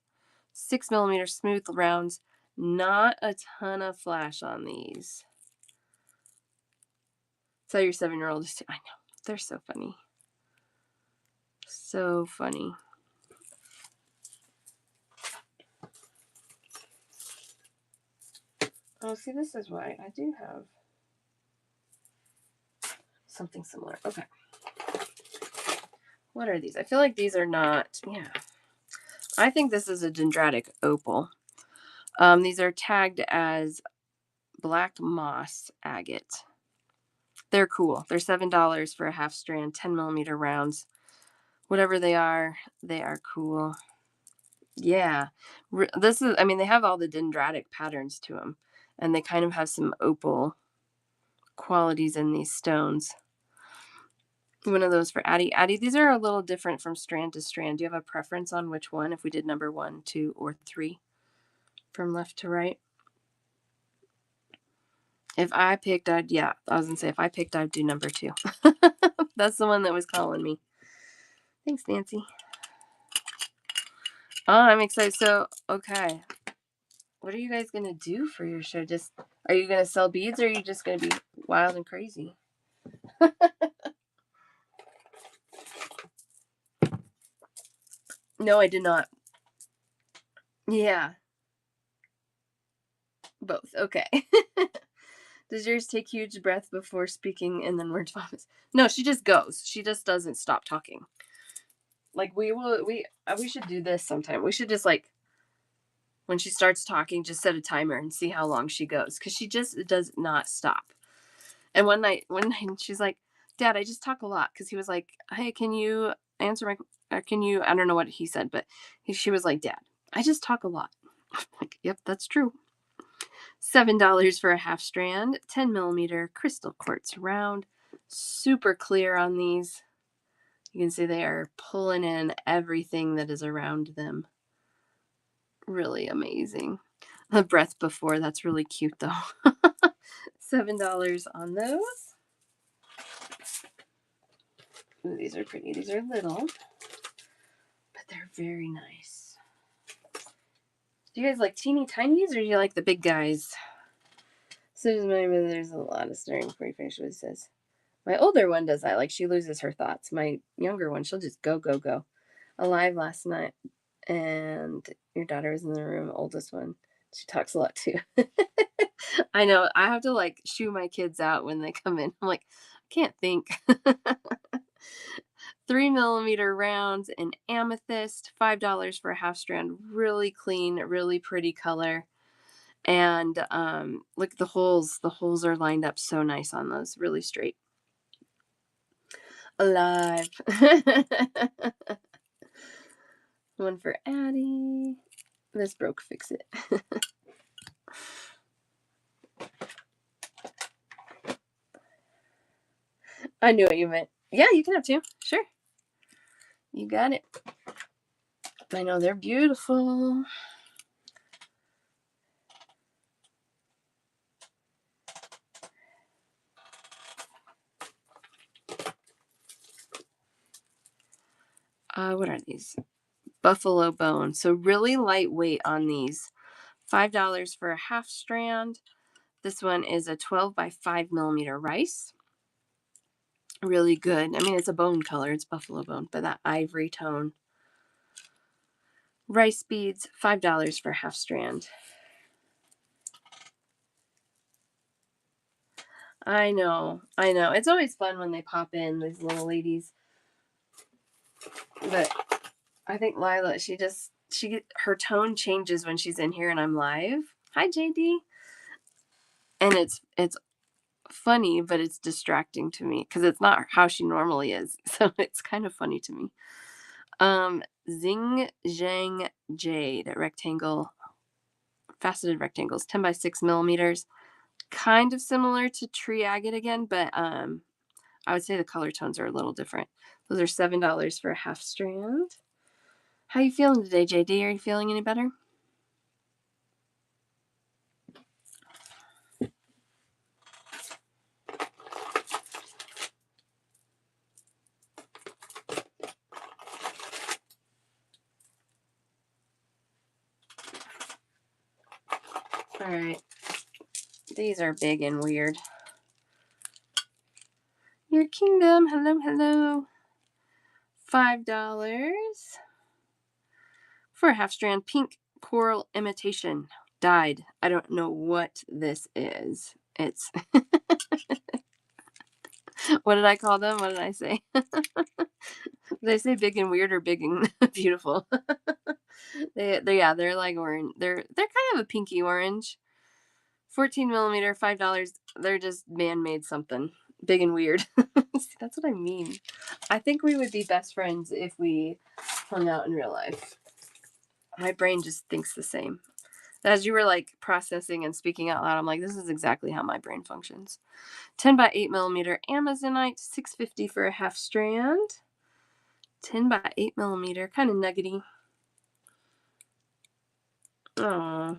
6mm smooth rounds. Not a ton of flash on these. Tell your 7-year-old is too. I know. They're so funny. So funny. Oh, see, this is why I do have. something similar. Okay. What are these? I feel like these are not, yeah. I think this is a dendritic opal. These are tagged as black moss agate. They're cool. They're $7 for a half strand, 10 millimeter rounds. Whatever they are cool. Yeah. This is, I mean, they have all the dendritic patterns to them, and they kind of have some opal qualities in these stones. One of those for Addie. Addie, these are a little different from strand to strand. Do you have a preference on which one, if we did number 1, 2, or 3 from left to right? If I picked, I'd do number 2. That's the one that was calling me. Thanks, Nancy. Oh, I'm excited. So, okay. What are you guys going to do for your show? Are you going to sell beads, or are you just going to be wild and crazy? No, I did not. Yeah. Both. Okay. Does yours take huge breath before speaking and then word vomits? No, she just goes. She just doesn't stop talking. Like we should do this sometime. We should just, like, when she starts talking, just set a timer and see how long she goes, because she just does not stop. And one night she's like, Dad, I just talk a lot, because he was like, hey, can you answer my, or can you, I don't know what he said, but she was like, Dad, I just talk a lot. I'm like, yep, that's true. $7 for a half strand, 10 millimeter crystal quartz round. Super clear on these. You can see they are pulling in everything that is around them. Really amazing. The breath before, that's really cute though. $7 on those. Ooh, these are pretty. These are little, but they're very nice. Do you guys like teeny tinies, or do you like the big guys? So there's a lot of stirring before you finish what it says. My older one does that. Like, she loses her thoughts. My younger one, she'll just go, go, go. Alive last night, and your daughter was in the room, oldest one. She talks a lot too. I know. I have to, like, shoo my kids out when they come in. I'm like, I can't think. 3 millimeter rounds in amethyst, $5 for a half strand. Really clean, really pretty color. And look, the holes are lined up so nice on those, really straight. Alive. One for Addie. This broke, fix it. I knew what you meant. Yeah, you can have 2. Sure. You got it. I know, they're beautiful. What are these? Buffalo bone. So really lightweight on these. $5 for a half strand. This one is a 12 by 5 millimeter rice. Really good. I mean, it's a bone color. It's buffalo bone, but that ivory tone. Rice beads, $5 for a half strand. I know. It's always fun when they pop in, these little ladies. But I think Lila, her tone changes when she's in here and I'm live. Hi, JD. And it's funny, but it's distracting to me because it's not how she normally is. So it's kind of funny to me. Xing Zhang Jade, rectangle, faceted rectangles, 10 by 6 millimeters. Kind of similar to tree agate again, but I would say the color tones are a little different. Those are $7 for a half strand. How you feeling today, JD? Are you feeling any better? All right. These are big and weird. Your Kingdom. Hello, hello. $5 for a half strand pink coral imitation dyed. I don't know what this is. It's What did I call them? What did I say? Did I say big and weird or big and beautiful? They're like orange. They're kind of a pinky orange. 14 millimeter, $5. They're just man-made something. Big and weird. See, that's what I mean. I think we would be best friends if we hung out in real life. My brain just thinks the same. As you were like processing and speaking out loud, I'm like, this is exactly how my brain functions. 10 by 8 millimeter Amazonite, $6.50 for a half strand. 10 by 8 millimeter, kind of nuggety. Oh,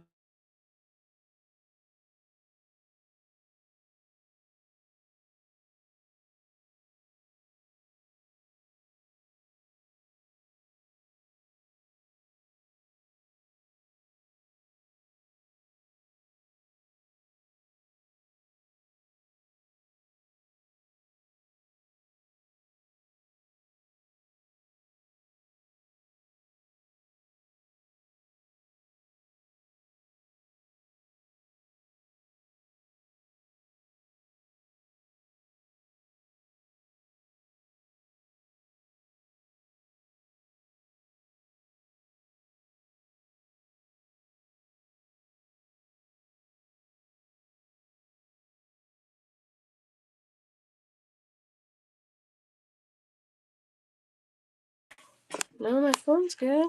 no, my phone's good.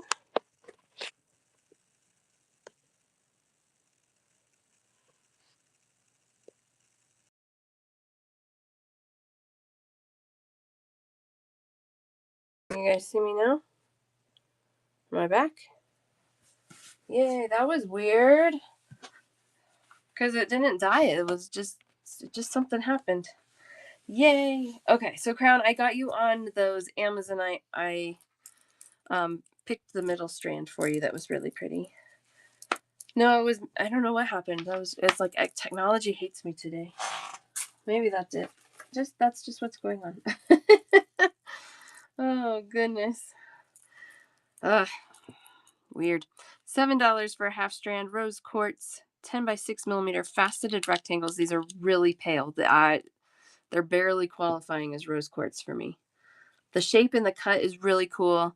You guys see me now? Am I back? Yay, that was weird. Because it didn't die. It was just something happened. Yay. Okay, so Crown, I got you on those Amazonite. I picked the middle strand for you. That was really pretty. No, it was, I don't know what happened. It's like technology hates me today. Maybe that's it. That's just what's going on. Oh, goodness. Ugh, weird. $7 for a half strand rose quartz, 10 by 6 millimeter faceted rectangles. These are really pale. They're barely qualifying as rose quartz for me. The shape and the cut is really cool.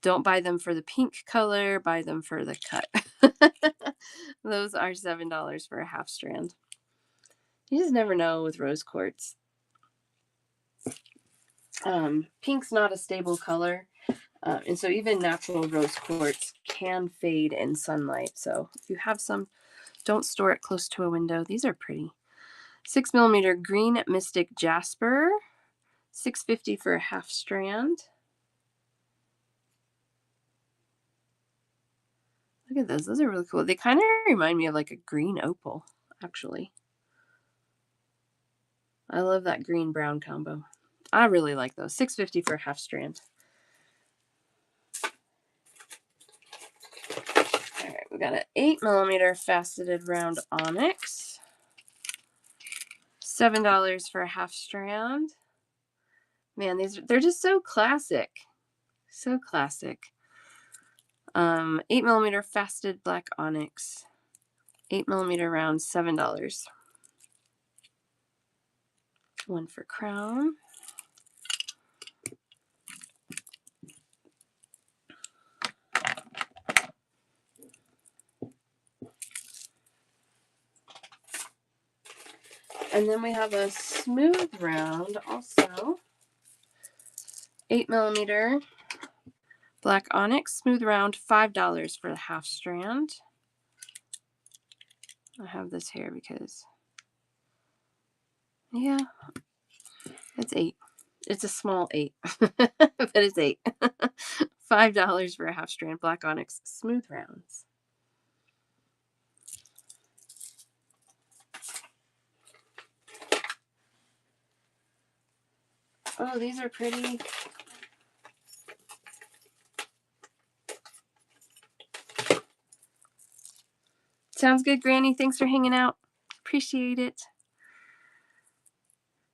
Don't buy them for the pink color, buy them for the cut. Those are $7 for a half strand. You just never know with rose quartz. Pink's not a stable color. And so even natural rose quartz can fade in sunlight. So if you have some, don't store it close to a window. These are pretty. 6 millimeter green mystic jasper, $6.50 for a half strand. Look at those. Those are really cool. They kind of remind me of like a green opal, actually. I love that green brown combo. I really like those. $6.50 for a half strand. All right, we got an 8 millimeter faceted round onyx. $7 for a half strand. Man, they're just so classic. So classic. 8 millimeter faceted black onyx. 8 millimeter round, $7. One for crown. And then we have a smooth round also. 8 millimeter black onyx, smooth round, $5 for the half strand. I have this here because, yeah, it's 8. It's a small 8, but it's 8. $5 for a half strand black onyx, smooth rounds. Oh, these are pretty. Sounds good, Granny. Thanks for hanging out. Appreciate it.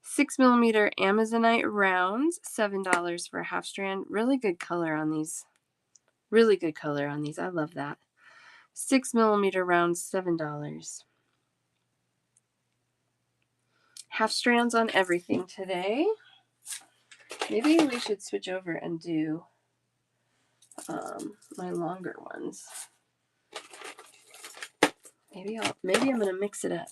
6 millimeter Amazonite rounds, $7 for a half strand. Really good color on these. Really good color on these. I love that. 6 millimeter rounds, $7. half strands on everything today. Maybe we should switch over and do my longer ones. Maybe I'm gonna mix it up.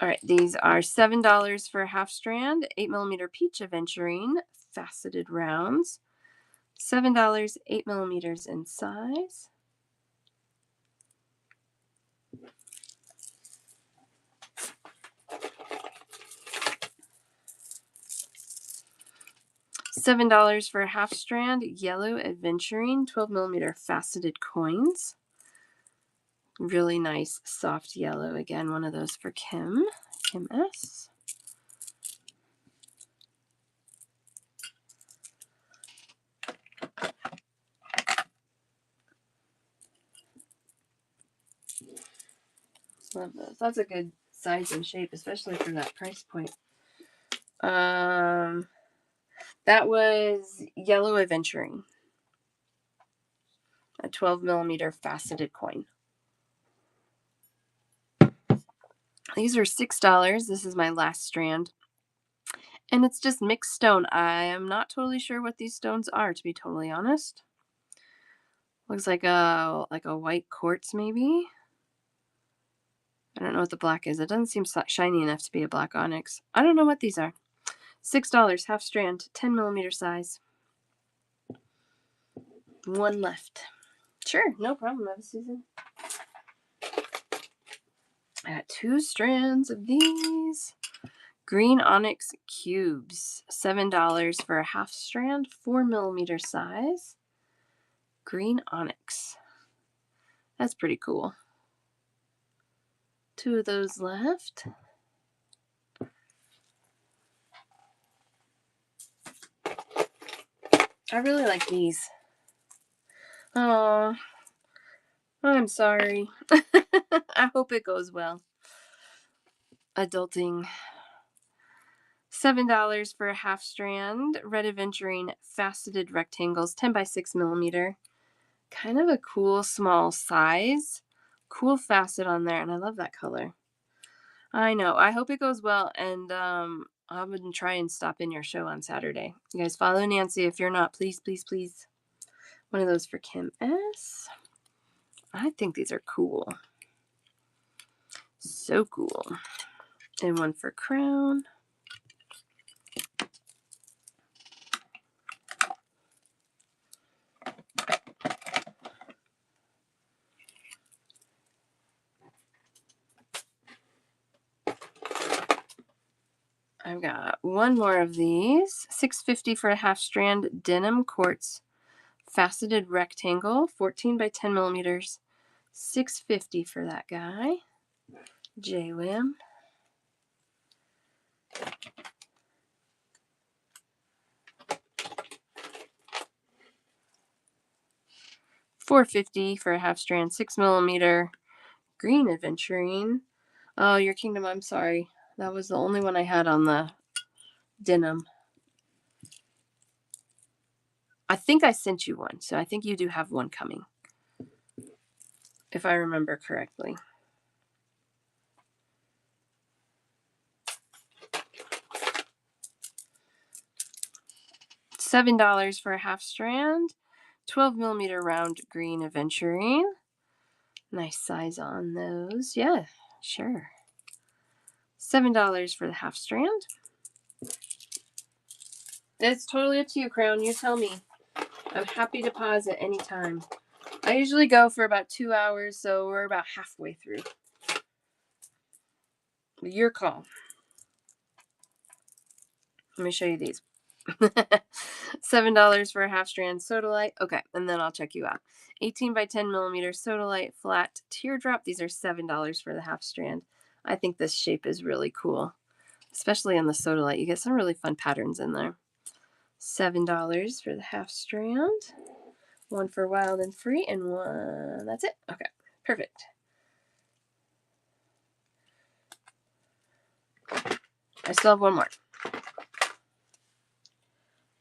All right, these are $7 for a half strand, 8mm peach aventurine, faceted rounds. $7, 8mm in size. $7 for a half strand, yellow aventurine, 12mm faceted coins. Really nice soft yellow. Again, one of those for Kim S. Love those. That's a good size and shape, especially for that price point. That was yellow aventurine, a 12mm faceted coin. These are $6. This is my last strand. And it's just mixed stone. I am not totally sure what these stones are, to be totally honest. Looks like a white quartz, maybe. I don't know what the black is. It doesn't seem shiny enough to be a black onyx. I don't know what these are. $6, half strand, 10mm size. One left. Sure, no problem, Eva Susan. I got 2 strands of these. Green onyx cubes, $7 for a half strand, 4mm size. Green onyx. That's pretty cool. 2 of those left. I really like these. Oh, I'm sorry. I hope it goes well. Adulting. $7 for a half strand. Red aventurine faceted rectangles, 10x6mm. Kind of a cool small size. Cool facet on there, and I love that color. I know. I hope it goes well, and I would try and stop in your show on Saturday. You guys follow Nancy. If you're not, please, please, please. One of those for Kim S. I think these are cool. So cool. And one for Crown. I've got one more of these. $6.50 for a half strand denim quartz faceted rectangle, 14x10mm. $6.50 for that guy. J-Wim. $4.50 for a half strand, 6mm green aventurine. Oh, Your Kingdom, I'm sorry. That was the only one I had on the denim. I think I sent you one, so I think you do have one coming, if I remember correctly. $7 for a half strand, 12mm round green aventurine. Nice size on those. Yeah, sure. $7 for the half strand. It's totally up to you, Crown. You tell me. I'm happy to pause at any time. I usually go for about 2 hours, so we're about halfway through. Your call. Let me show you these. $7 for a half strand sodalite. Okay, and then I'll check you out. 18x10mm sodalite flat teardrop. These are $7 for the half strand. I think this shape is really cool, especially on the sodalite. You get some really fun patterns in there. $7 for the half strand. One for wild and free, and one. That's it. Okay, perfect. I still have one more.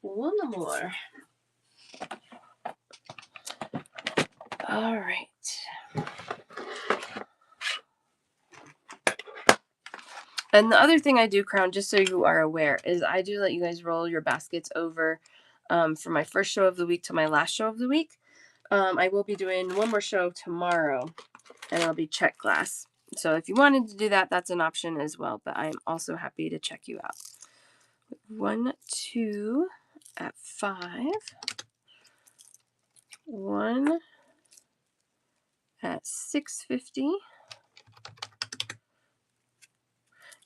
One more. All right. And the other thing I do, Crown, just so you are aware, is I do let you guys roll your baskets over from my first show of the week to my last show of the week. I will be doing one more show tomorrow, and it'll be check glass. So if you wanted to do that, that's an option as well. But I'm also happy to check you out. 1, 2 at 5. 1 at 650.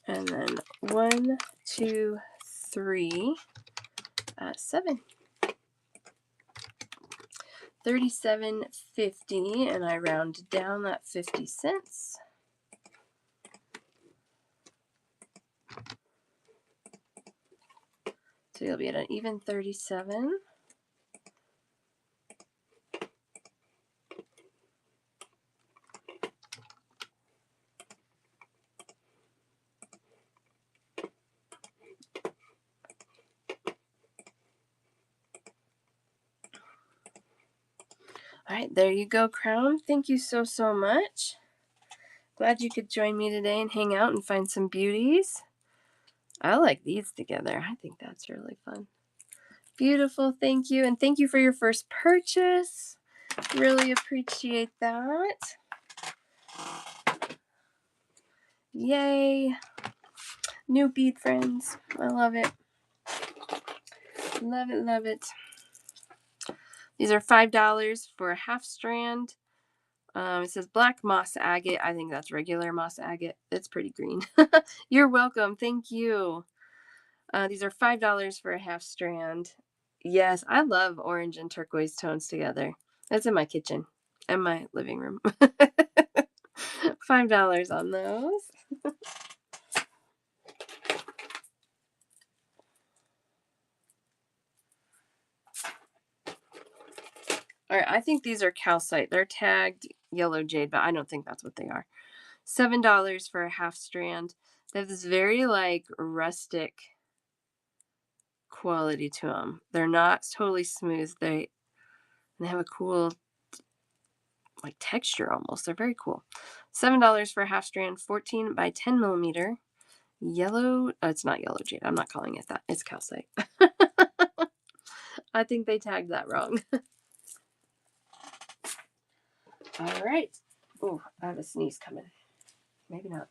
And then 1, 2, 3 at 7. 37.50, and I round down that 50 cents. So you'll be at an even 37. All right, there you go, Crown. Thank you so, so much. Glad you could join me today and hang out and find some beauties. I like these together. I think that's really fun. Beautiful. Thank you. And thank you for your first purchase. Really appreciate that. Yay. New bead friends. I love it. Love it, love it. These are $5 for a half strand. It says black moss agate. I think that's regular moss agate. It's pretty green. You're welcome. Thank you. These are $5 for a half strand. Yes, I love orange and turquoise tones together. That's in my kitchen and my living room. $5 on those. All right, I think these are calcite. They're tagged yellow jade, but I don't think that's what they are. $7 for a half strand. They have this very like rustic quality to them. They're not totally smooth. They have a cool like texture almost. They're very cool. $7 for a half strand, 14 by 10 millimeter. Yellow. Oh, it's not yellow jade. I'm not calling it that. It's calcite. I think they tagged that wrong. All right. Oh, I have a sneeze coming. Maybe not.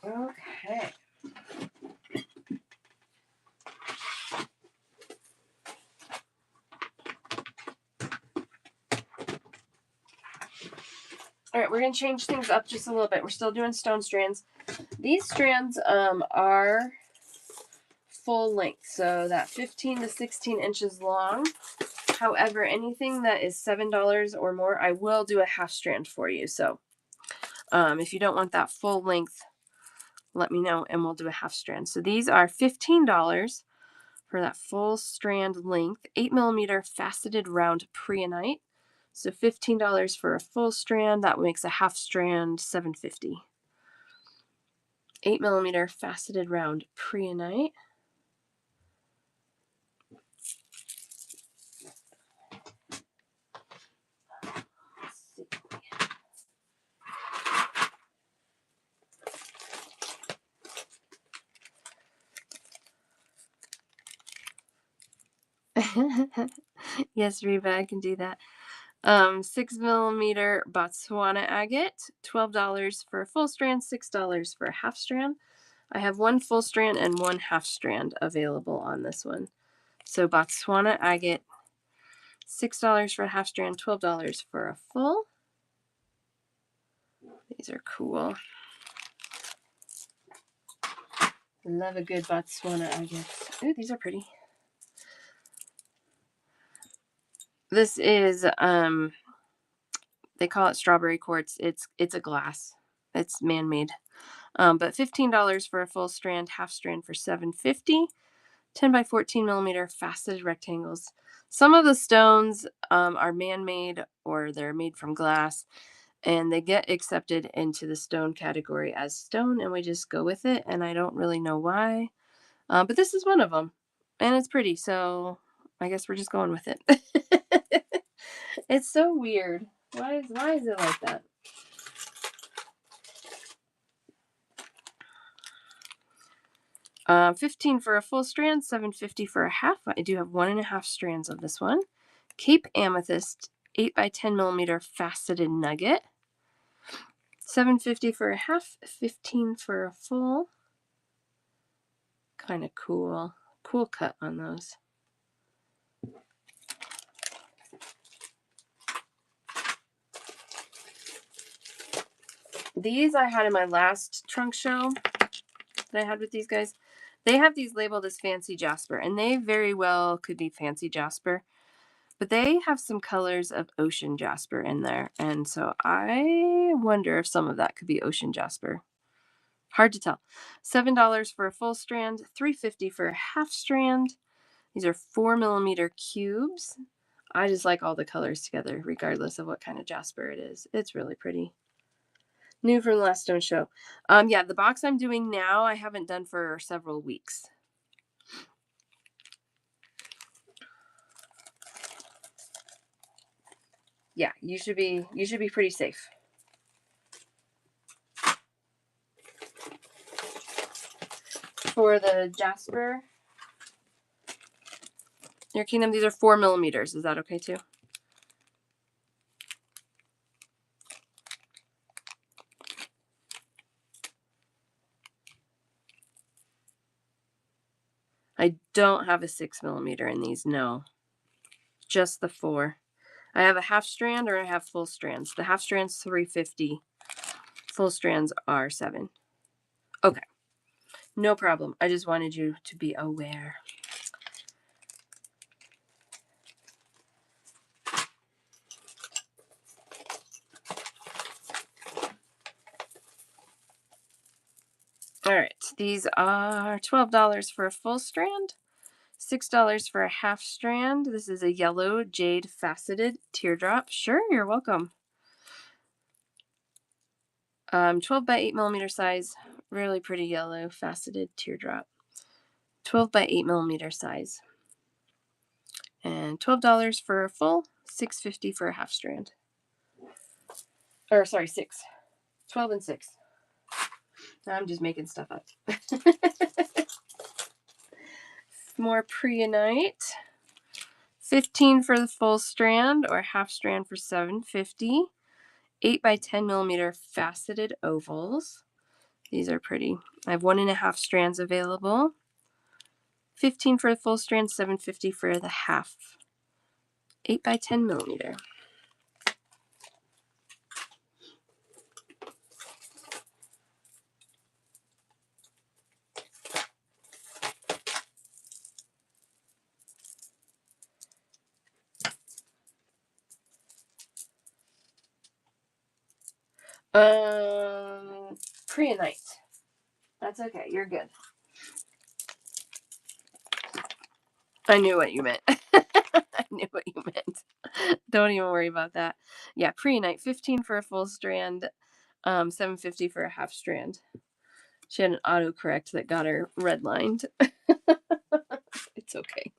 Okay. All right, we're going to change things up just a little bit. We're still doing stone strands. These strands are full length, so that 15 to 16 inches long. However, anything that is $7 or more, I will do a half strand for you. So if you don't want that full length, let me know and we'll do a half strand. So these are $15 for that full strand length, 8 millimeter faceted round preonite. So $15 for a full strand. That makes a half strand $7.50. 8 millimeter faceted round preonite. Yes, Reba, I can do that. 6 millimeter Botswana agate, $12 for a full strand, $6 for a half strand. I have one full strand and one half strand available on this one. So Botswana agate, $6 for a half strand, $12 for a full. These are cool. Love a good Botswana agate. Ooh, these are pretty. This is they call it strawberry quartz. It's a glass. It's man-made. But $15 for a full strand, half strand for $7.50. 10 by 14 millimeter faceted rectangles. Some of the stones are man-made or they're made from glass. and they get accepted into the stone category as stone, and we just go with it. And I don't really know why, but this is one of them, and it's pretty, so I guess we're just going with it. It's so weird. Why is it like that? $15 for a full strand, $7.50 for a half. I do have 1.5 strands of this one. Cape Amethyst 8x10mm faceted nugget. $7.50 for a half, $15 for a full. Kind of cool. Cool cut on those. These I had in my last trunk show that I had with these guys. They have these labeled as fancy jasper, and they very well could be fancy jasper, but they have some colors of ocean jasper in there, and so I wonder if some of that could be ocean jasper. Hard to tell. $7 for a full strand, $3.50 for a half strand. These are 4mm cubes. I just like all the colors together, regardless of what kind of jasper it is. It's really pretty. New from the last stone show. Yeah, the box I'm doing now, I haven't done for several weeks. Yeah, you should be pretty safe. For the jasper, your kingdom, these are 4mm. Is that okay too? I don't have a 6mm in these, no. Just the 4. I have a half strand or I have full strands. The half strands $3.50. Full strands are $7. Okay. No problem. I just wanted you to be aware. All right. These are $12 for a full strand, $6 for a half strand. This is a yellow jade faceted teardrop. Sure, you're welcome. 12x8mm size. Really pretty yellow faceted teardrop. 12x8mm size. And $12 for a full, $6.50 for a half strand. Or sorry, 6. 12 and 6. I'm just making stuff up. More preonite. $15 for the full strand or half strand for $7.50. 8x10mm faceted ovals. These are pretty. I have 1.5 strands available. $15 for the full strand, $7.50 for the half. 8x10mm. Preonite. That's okay. You're good. I knew what you meant. I knew what you meant. Don't even worry about that. Yeah, preonite. 15 for a full strand, $7.50 for a half strand. She had an autocorrect that got her redlined. It's okay.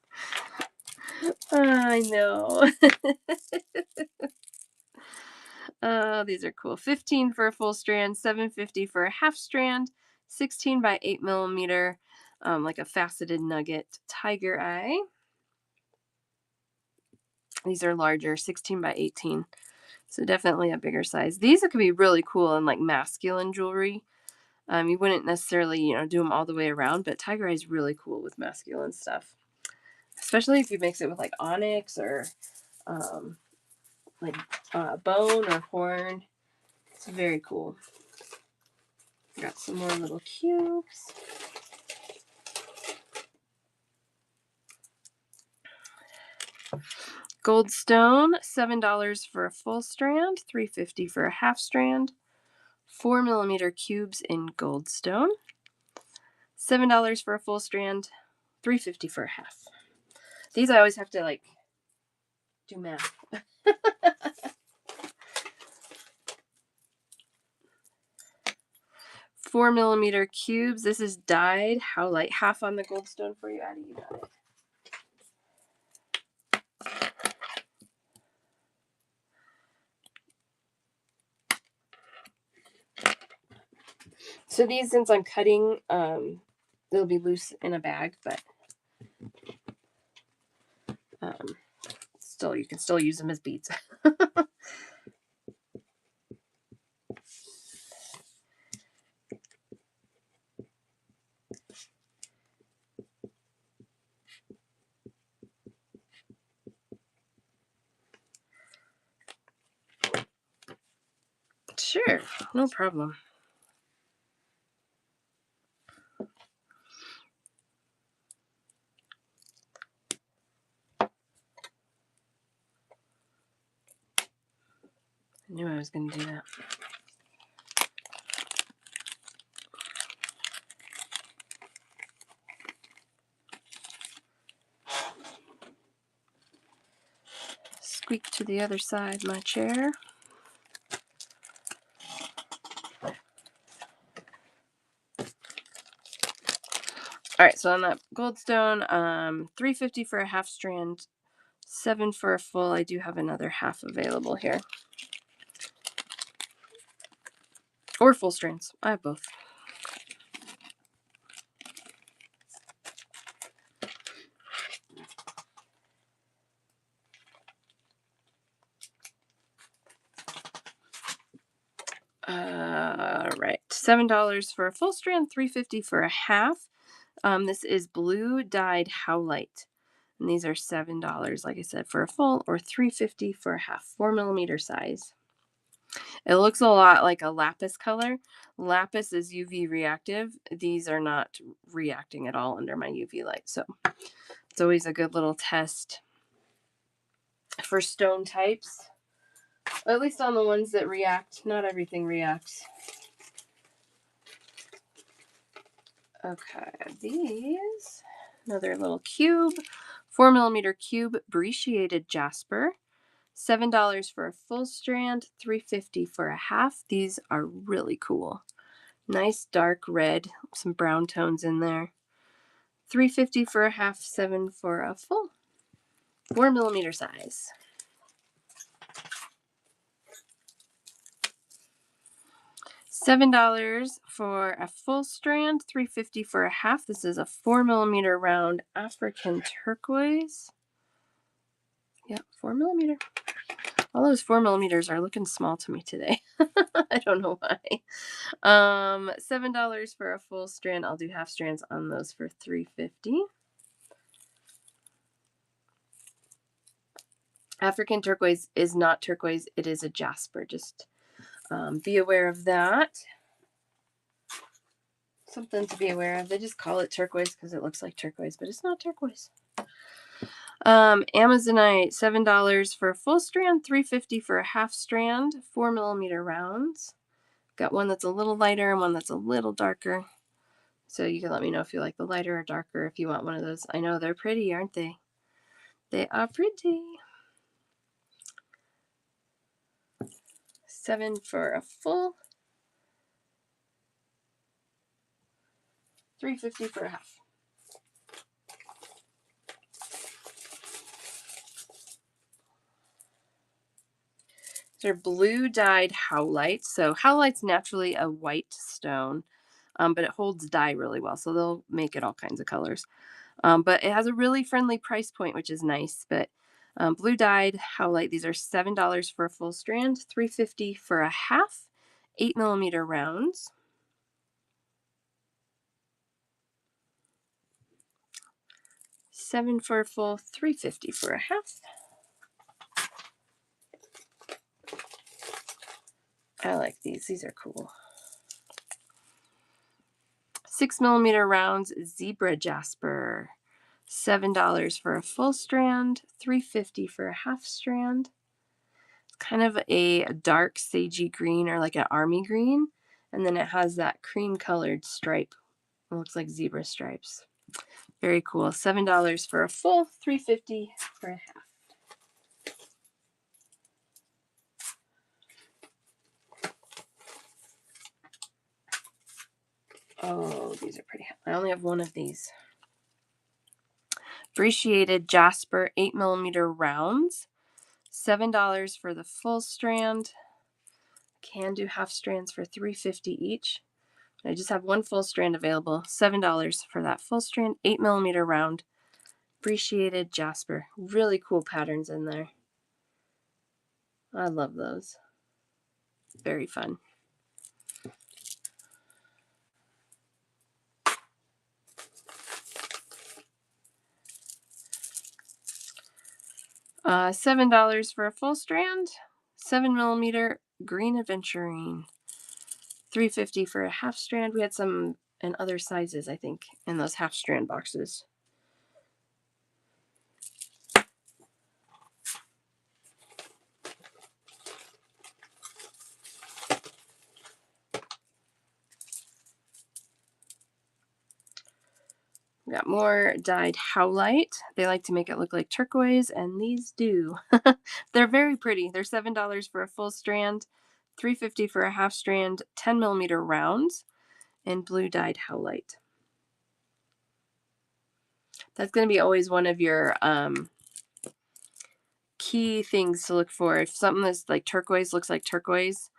I know. These are cool. 15 for a full strand, $7.50 for a half strand, 16x8mm, like a faceted nugget tiger eye. These are larger, 16x18. So definitely a bigger size. These could be really cool in like masculine jewelry. You wouldn't necessarily, do them all the way around, but tiger eye is really cool with masculine stuff. Especially if you mix it with like onyx or bone or horn. It's very cool. Got some more little cubes. Goldstone, $7 for a full strand, $3.50 for a half strand. 4mm cubes in goldstone. $7 for a full strand, $3.50 for a half. These I always have to do math. 4mm cubes. This is dyed howlite. Half on the goldstone for you, Addie. You got it. So these, since I'm cutting, they'll be loose in a bag, but still, you can still use them as beads. Sure, no problem. I knew I was going to do that. Squeak to the other side, my chair. All right, so on that goldstone, $3.50 for a half strand, $7 for a full. I do have another half available here. Or full strands. I have both. All right, $7 for a full strand, $3.50 for a half. This is blue dyed howlite, and these are $7, like I said, for a full, or $3.50 for a half, 4mm size. It looks a lot like a lapis color. Lapis is UV reactive. These are not reacting at all under my UV light, so it's always a good little test for stone types, at least on the ones that react. Not everything reacts. Okay, these, another little cube, 4mm cube brecciated jasper, $7 for a full strand, $3.50 for a half. These are really cool. Nice dark red, some brown tones in there. $3.50 for a half, $7 for a full. 4mm size. $7 for a full strand, $3.50 for a half. This is a 4mm round African turquoise. Yep, 4mm. All those 4mm are looking small to me today. I don't know why. $7 for a full strand. I'll do half strands on those for $3.50. African turquoise is not turquoise. It is a jasper. Just be aware of that. Something to be aware of. They just call it turquoise because it looks like turquoise, but it's not turquoise. Amazonite, $7 for a full strand, $3.50 for a half strand, 4mm rounds. Got one that's a little lighter and one that's a little darker. So you can let me know if you like the lighter or darker, if you want one of those. I know they're pretty, aren't they? They are pretty. $7 for a full. $3.50 for a half. They're blue dyed howlite. So howlite's naturally a white stone, but it holds dye really well. So they'll make it all kinds of colors. But it has a really friendly price point, which is nice. But blue dyed howlite, these are $7 for a full strand, $3.50 for a half, 8mm rounds. $7 for a full, $3.50 for a half. I like these. These are cool. 6mm rounds zebra jasper. $7 for a full strand, $3.50 for a half strand. It's kind of a dark sagey green, or like an army green, and then it has that cream colored stripe. It looks like zebra stripes. Very cool. $7 for a full, $3.50 for a half. Oh, these are pretty. I only have one of these. Brachiated Jasper 8mm rounds. $7 for the full strand. Can do half strands for $3.50 each. I just have one full strand available. $7 for that full strand, 8mm round. Brachiated Jasper. Really cool patterns in there. I love those. Very fun. $7 for a full strand. 7mm green aventurine. $3.50 for a half strand. We had some in other sizes, I think, in those half strand boxes. We got more dyed howlite. They like to make it look like turquoise, and these do. They're very pretty. They're $7 for a full strand, $3.50 for a half strand, 10mm rounds, and blue dyed howlite. That's going to be always one of your key things to look for. If something that's like turquoise looks like turquoise,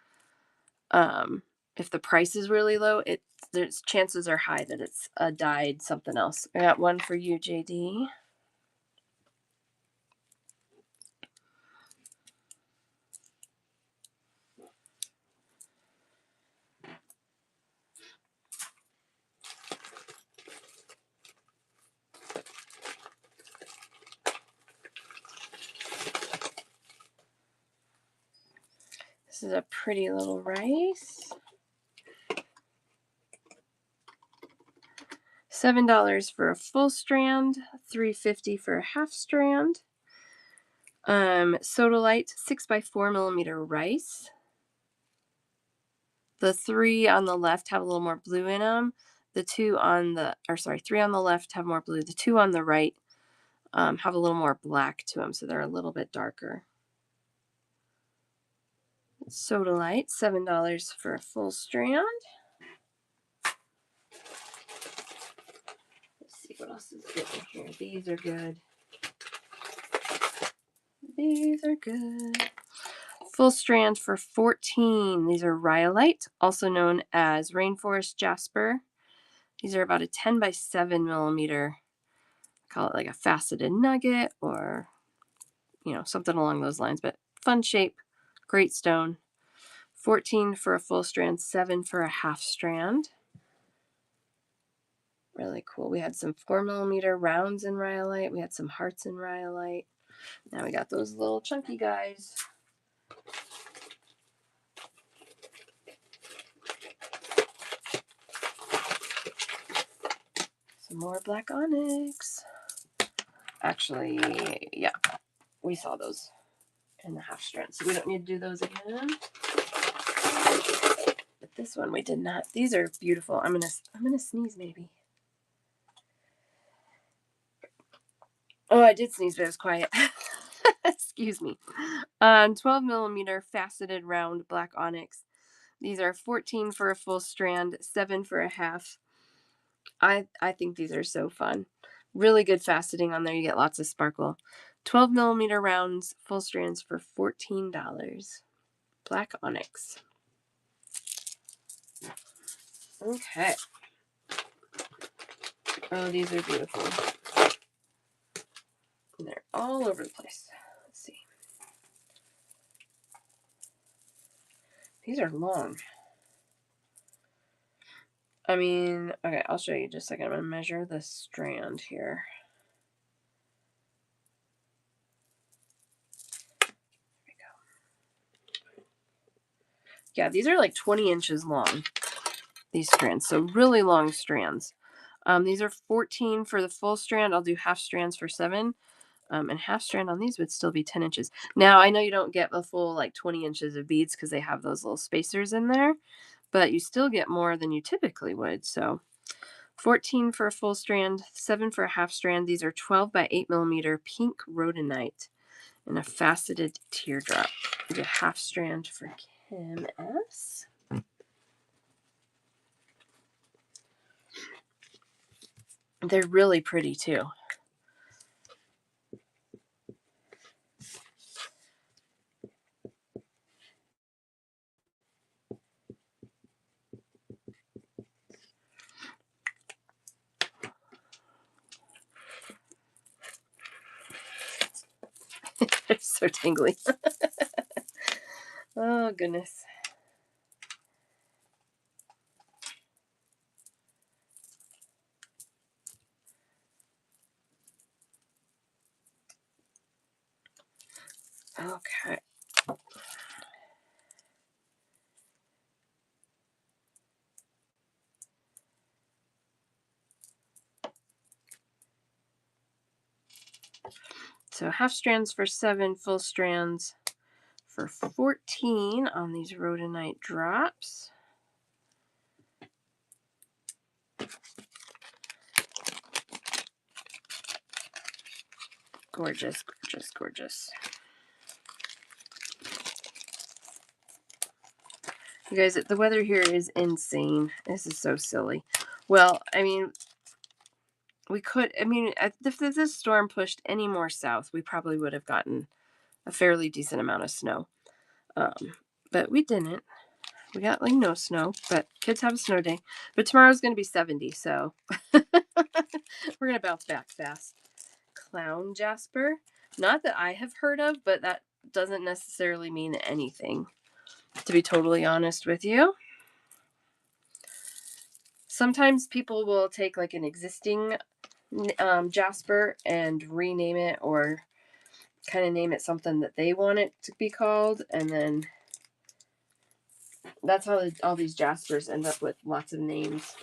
if the price is really low, there's chances are high that it's dyed something else. I got one for you, JD. This is a pretty little rice. $7 for a full strand, $3.50 for a half strand. Sodalite 6x4mm rice. The three on the left have a little more blue in them. The three on the left have more blue. The two on the right have a little more black to them, so they're a little bit darker. Sodalite, $7 for a full strand. Let's see what else is good in here. These are good. These are good. Full strand for $14. These are rhyolite, also known as rainforest jasper. These are about a 10x7mm. Call it like a faceted nugget or, something along those lines. But fun shape, great stone. 14 for a full strand, 7 for a half strand. Really cool. We had some 4mm rounds in rhyolite. We had some hearts in rhyolite. Now we got those little chunky guys. Some more black onyx. Actually, yeah, we saw those in the half strand, so we don't need to do those again. But this one we did not. These are beautiful. I'm gonna sneeze maybe. Oh, I did sneeze, but it was quiet. Excuse me. 12mm faceted round black onyx. These are 14 for a full strand, 7 for a half. I think these are so fun. Really good faceting on there. You get lots of sparkle. 12mm rounds, full strands for $14. Black onyx. Okay. Oh, these are beautiful. They're all over the place. Let's see. These are long. Okay, I'll show you just a second. I'm going to measure the strand here. There we go. Yeah, these are like 20 inches long, these strands. So really long strands. These are 14 for the full strand. I'll do half strands for 7. And half strand on these would still be 10 inches. Now, I know you don't get a full like 20 inches of beads because they have those little spacers in there, but you still get more than you typically would. So 14 for a full strand, 7 for a half strand. These are 12x8mm pink rhodonite and a faceted teardrop. We do half strand for Kim S. They're really pretty too. They're so tingly. Oh, goodness. Okay. So half strands for 7, full strands for 14 on these rhodonite drops. Gorgeous, gorgeous, gorgeous. You guys, the weather here is insane. This is so silly. Well, I mean, we could, I mean, if this storm pushed any more south, we probably would have gotten a fairly decent amount of snow. But we didn't. We got like no snow, but kids have a snow day. But tomorrow's going to be 70, so we're going to bounce back fast. Clown jasper. Not that I have heard of, but that doesn't necessarily mean anything, to be totally honest with you. Sometimes people will take like an existing jasper and rename it, or kind of name it something that they want it to be called, and then that's how all these jaspers end up with lots of names.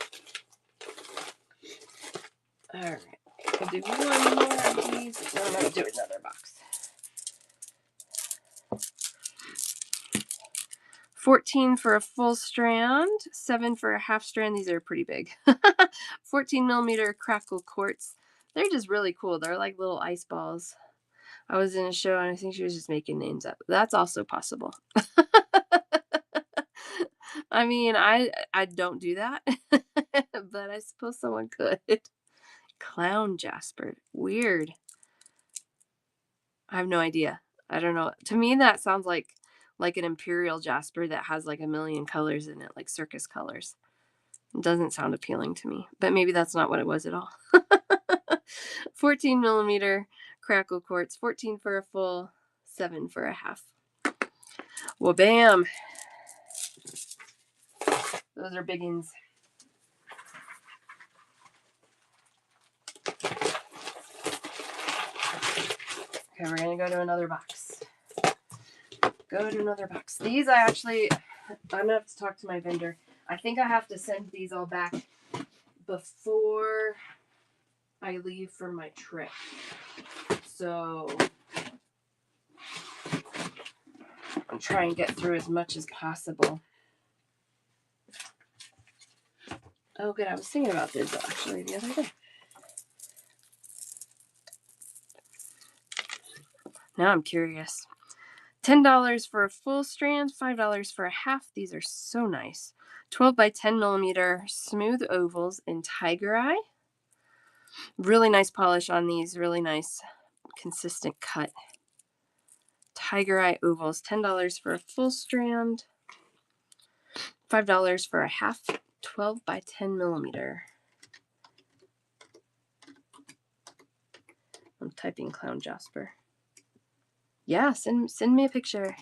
All right, I'll do one more of these. No, I'm going to do another box. 14 for a full strand, 7 for a half strand. These are pretty big. 14 millimeter crackle quartz. They're just really cool. They're like little ice balls. I was in a show and I think she was just making names up. That's also possible. I mean, I don't do that, but I suppose someone could. Clown jasper. Weird. I have no idea. I don't know. To me, that sounds like an imperial jasper that has like a million colors in it, like circus colors. It doesn't sound appealing to me, but maybe that's not what it was at all. 14 millimeter crackle quartz, 14 for a full, 7 for a half. Well, bam. Those are biggins. Okay, we're going to go to another box. These I'm going to have to talk to my vendor. I think I have to send these all back before I leave for my trip. So I'm trying to get through as much as possible. Oh, good. I was thinking about this actually the other day. Now I'm curious. $10 for a full strand, $5 for a half. These are so nice. 12 by 10 millimeter smooth ovals in tiger eye. Really nice polish on these. Really nice consistent cut. Tiger eye ovals. $10 for a full strand. $5 for a half. 12 by 10 millimeter. I'm typing clown jasper. Yeah, send me a picture.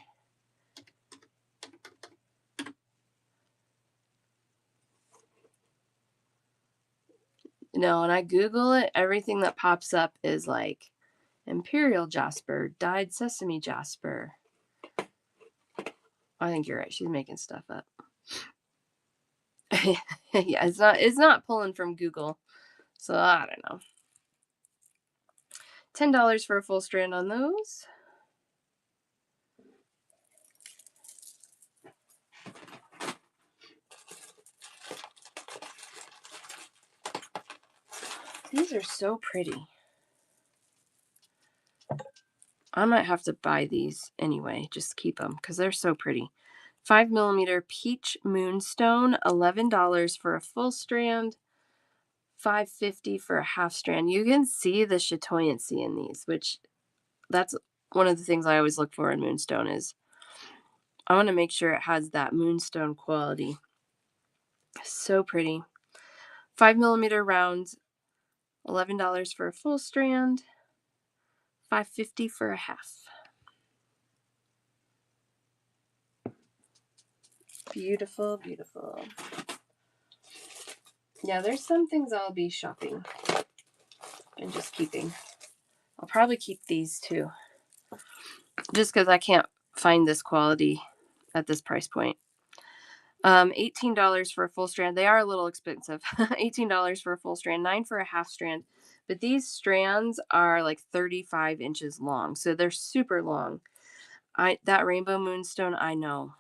No, and I Google it, everything that pops up is like imperial jasper, dyed sesame jasper. I think you're right. She's making stuff up. Yeah, it's not pulling from Google. So I don't know. $10 for a full strand on those. These are so pretty. I might have to buy these anyway. Just keep them because they're so pretty. 5 millimeter peach moonstone, $11 for a full strand. $5.50 for a half strand. You can see the chatoyancy in these, which that's one of the things I always look for in moonstone is I want to make sure it has that moonstone quality. So pretty. 5 millimeter rounds, $11 for a full strand, $5.50 for a half. Beautiful, beautiful. Yeah, there's some things I'll be shopping and just keeping. I'll probably keep these too, just because I can't find this quality at this price point. $18 for a full strand. They are a little expensive. $18 for a full strand, $9 for a half strand. But these strands are like 35 inches long, so they're super long. That rainbow moonstone, I know.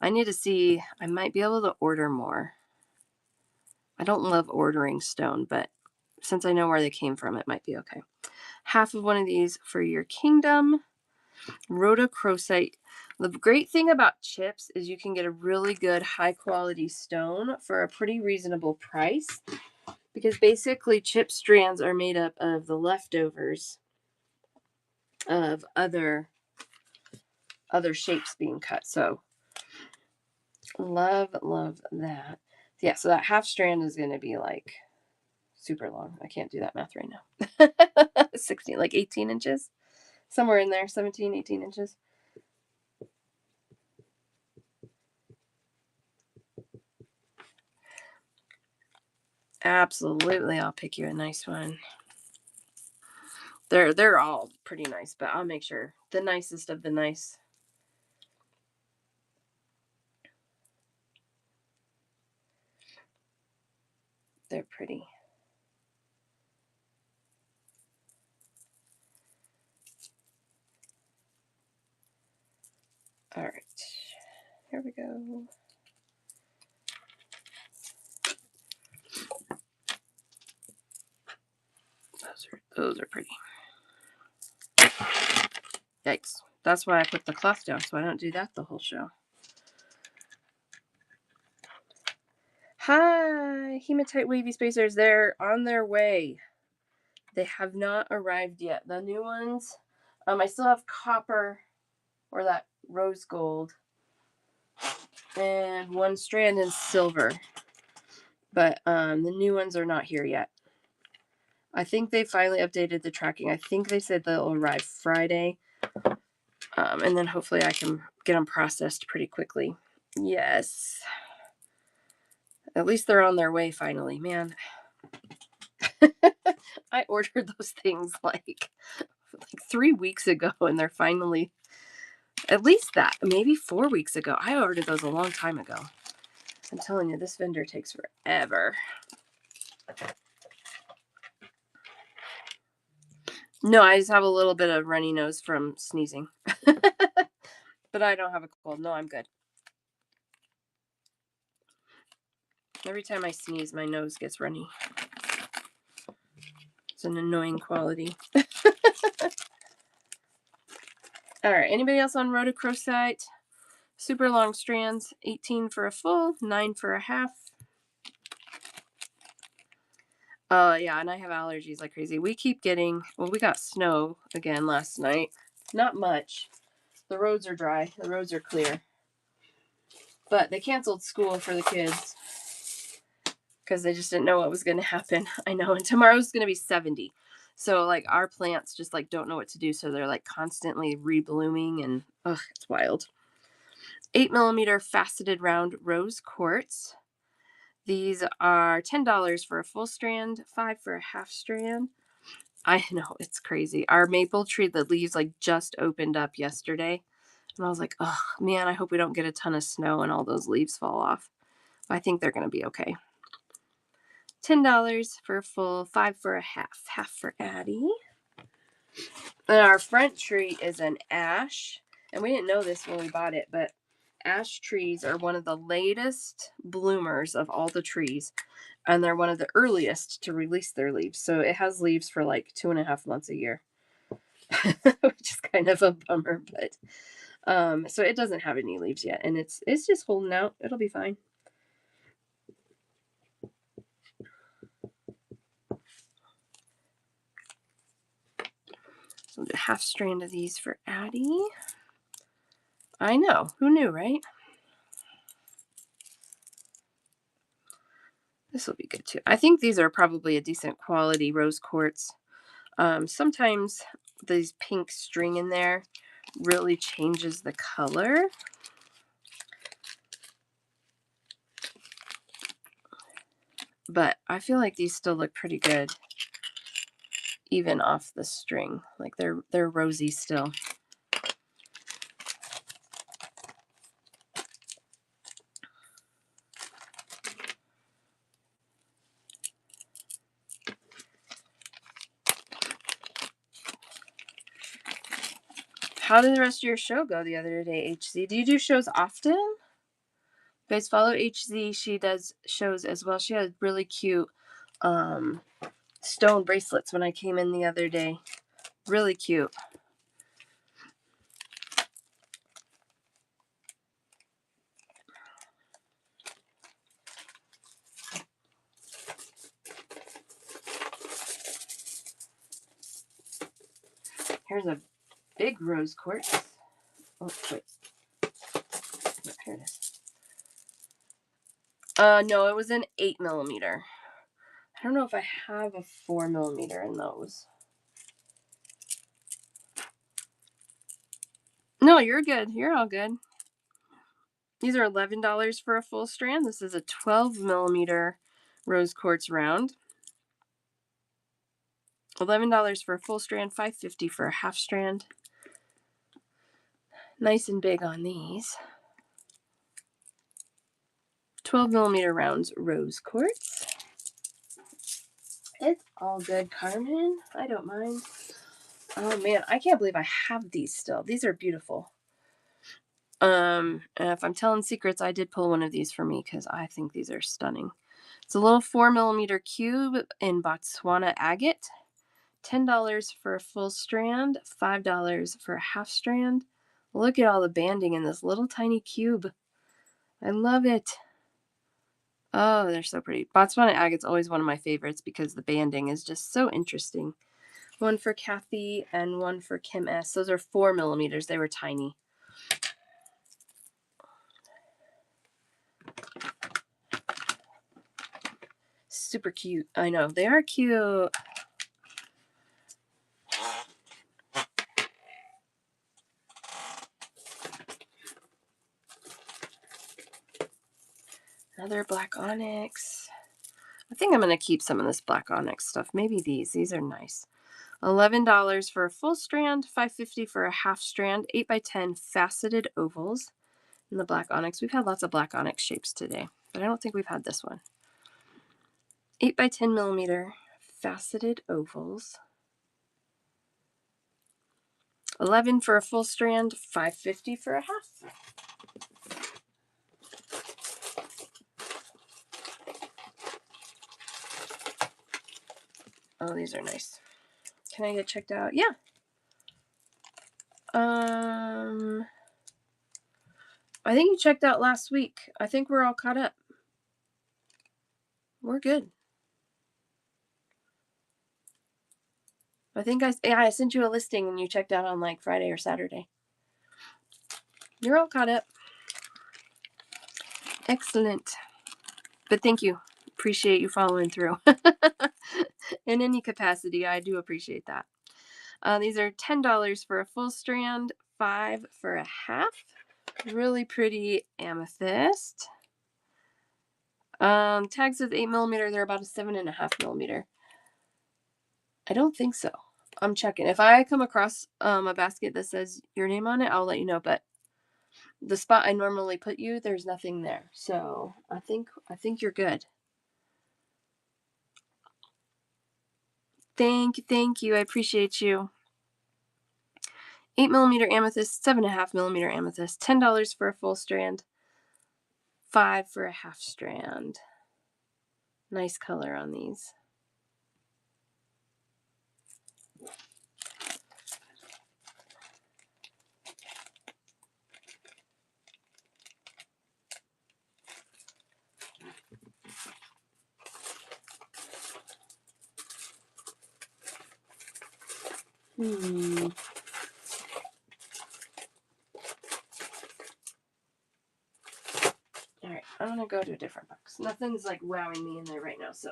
I need to see. I might be able to order more. I don't love ordering stone, but since I know where they came from, it might be okay. Half of one of these for your kingdom. Rhodochrosite. The great thing about chips is you can get a really good high quality stone for a pretty reasonable price, because basically chip strands are made up of the leftovers of other shapes being cut. So love that. Yeah, so that half strand is going to be like super long. I can't do that math right now. 16, like 18 inches. Somewhere in there, 17, 18 inches. Absolutely, I'll pick you a nice one. They're all pretty nice, but I'll make sure the nicest of the nice. They're pretty. All right, here we go. Those are pretty. Yikes. That's why I put the cloth down, so I don't do that the whole show. Hi, hematite wavy spacers. They're on their way. They have not arrived yet. The new ones, I still have copper or that rose gold and one strand in silver, but the new ones are not here yet. I think they finally updated the tracking. I think they said they'll arrive Friday, and then hopefully I can get them processed pretty quickly. Yes. At least they're on their way finally, man. I ordered those things like 3 weeks ago, and they're finally, at least that, maybe 4 weeks ago. I ordered those a long time ago. I'm telling you, this vendor takes forever. No, I just have a little bit of runny nose from sneezing. But I don't have a cold. No, I'm good. Every time I sneeze, my nose gets runny. It's an annoying quality. All right, anybody else on rhodochrosite? Super long strands, 18 for a full, 9 for a half. Yeah, and I have allergies like crazy. We keep getting, well, we got snow again last night. Not much. The roads are dry. The roads are clear. But they canceled school for the kids because they just didn't know what was going to happen. I know. And tomorrow's going to be 70. So, like, our plants just, like, don't know what to do. So they're, like, constantly reblooming and, it's wild. 8 millimeter faceted round rose quartz. These are $10 for a full strand, $5 for a half strand. I know, it's crazy. Our maple tree, the leaves like just opened up yesterday. And I was like, oh man, I hope we don't get a ton of snow and all those leaves fall off. I think they're going to be okay. $10 for a full, $5 for a half for Addie. And our front tree is an ash. And we didn't know this when we bought it, but ash trees are one of the latest bloomers of all the trees. And they're one of the earliest to release their leaves. So it has leaves for like 2.5 months a year, which is kind of a bummer, but so it doesn't have any leaves yet, and it's just holding out. It'll be fine. So I'll do a half strand of these for Addie. I know. Who knew, right? This will be good too. I think these are probably a decent quality rose quartz. Sometimes these pink string in there really changes the color. But I feel like these still look pretty good even off the string. Like they're rosy still. How did the rest of your show go the other day, HZ? Do you do shows often? You guys follow HZ. She does shows as well. She had really cute stone bracelets when I came in the other day. Really cute. Here's a big rose quartz. Oh, wait. Here it is. No, it was an 8mm. I don't know if I have a 4mm in those. No, you're good. You're all good. These are $11 for a full strand. This is a 12mm rose quartz round. $11 for a full strand, $5.50 for a half strand. Nice and big on these. 12mm rounds rose quartz. It's all good, Carmen. I don't mind. Oh man, I can't believe I have these still. These are beautiful. And if I'm telling secrets, I did pull one of these for me because I think these are stunning. It's a little 4mm cube in Botswana agate. $10 for a full strand, $5 for a half strand. Look at all the banding in this little tiny cube. I love it. Oh, they're so pretty. Botswana agate's always one of my favorites because the banding is just so interesting. One for Kathy and one for Kim S. Those are 4mm. They were tiny. Super cute. I know. They are cute. Another black onyx. I think I'm going to keep some of this black onyx stuff. Maybe these. These are nice. $11 for a full strand, $5.50 for a half strand, 8x10 faceted ovals in the black onyx. We've had lots of black onyx shapes today, but I don't think we've had this one. 8x10mm faceted ovals. 11 for a full strand, $5.50 for a half. Oh, these are nice. Can I get checked out? Yeah. I think you checked out last week. I think we're all caught up. We're good. I think I sent you a listing and you checked out on like Friday or Saturday. You're all caught up. Excellent. But thank you. Appreciate you following through. In any capacity, I do appreciate that. These are $10 for a full strand, $5 for a half. Really pretty amethyst. Tags with 8mm, they're about a 7.5mm. I don't think so. I'm checking. If I come across a basket that says your name on it, I'll let you know. But the spot I normally put you, there's nothing there. So I think you're good. Thank you. I appreciate you. 8mm amethyst, 7.5mm amethyst, $10 for a full strand, $5 for a half strand. Nice color on these. All right, I'm gonna go to a different box. Nothing's like wowing me in there right now, so.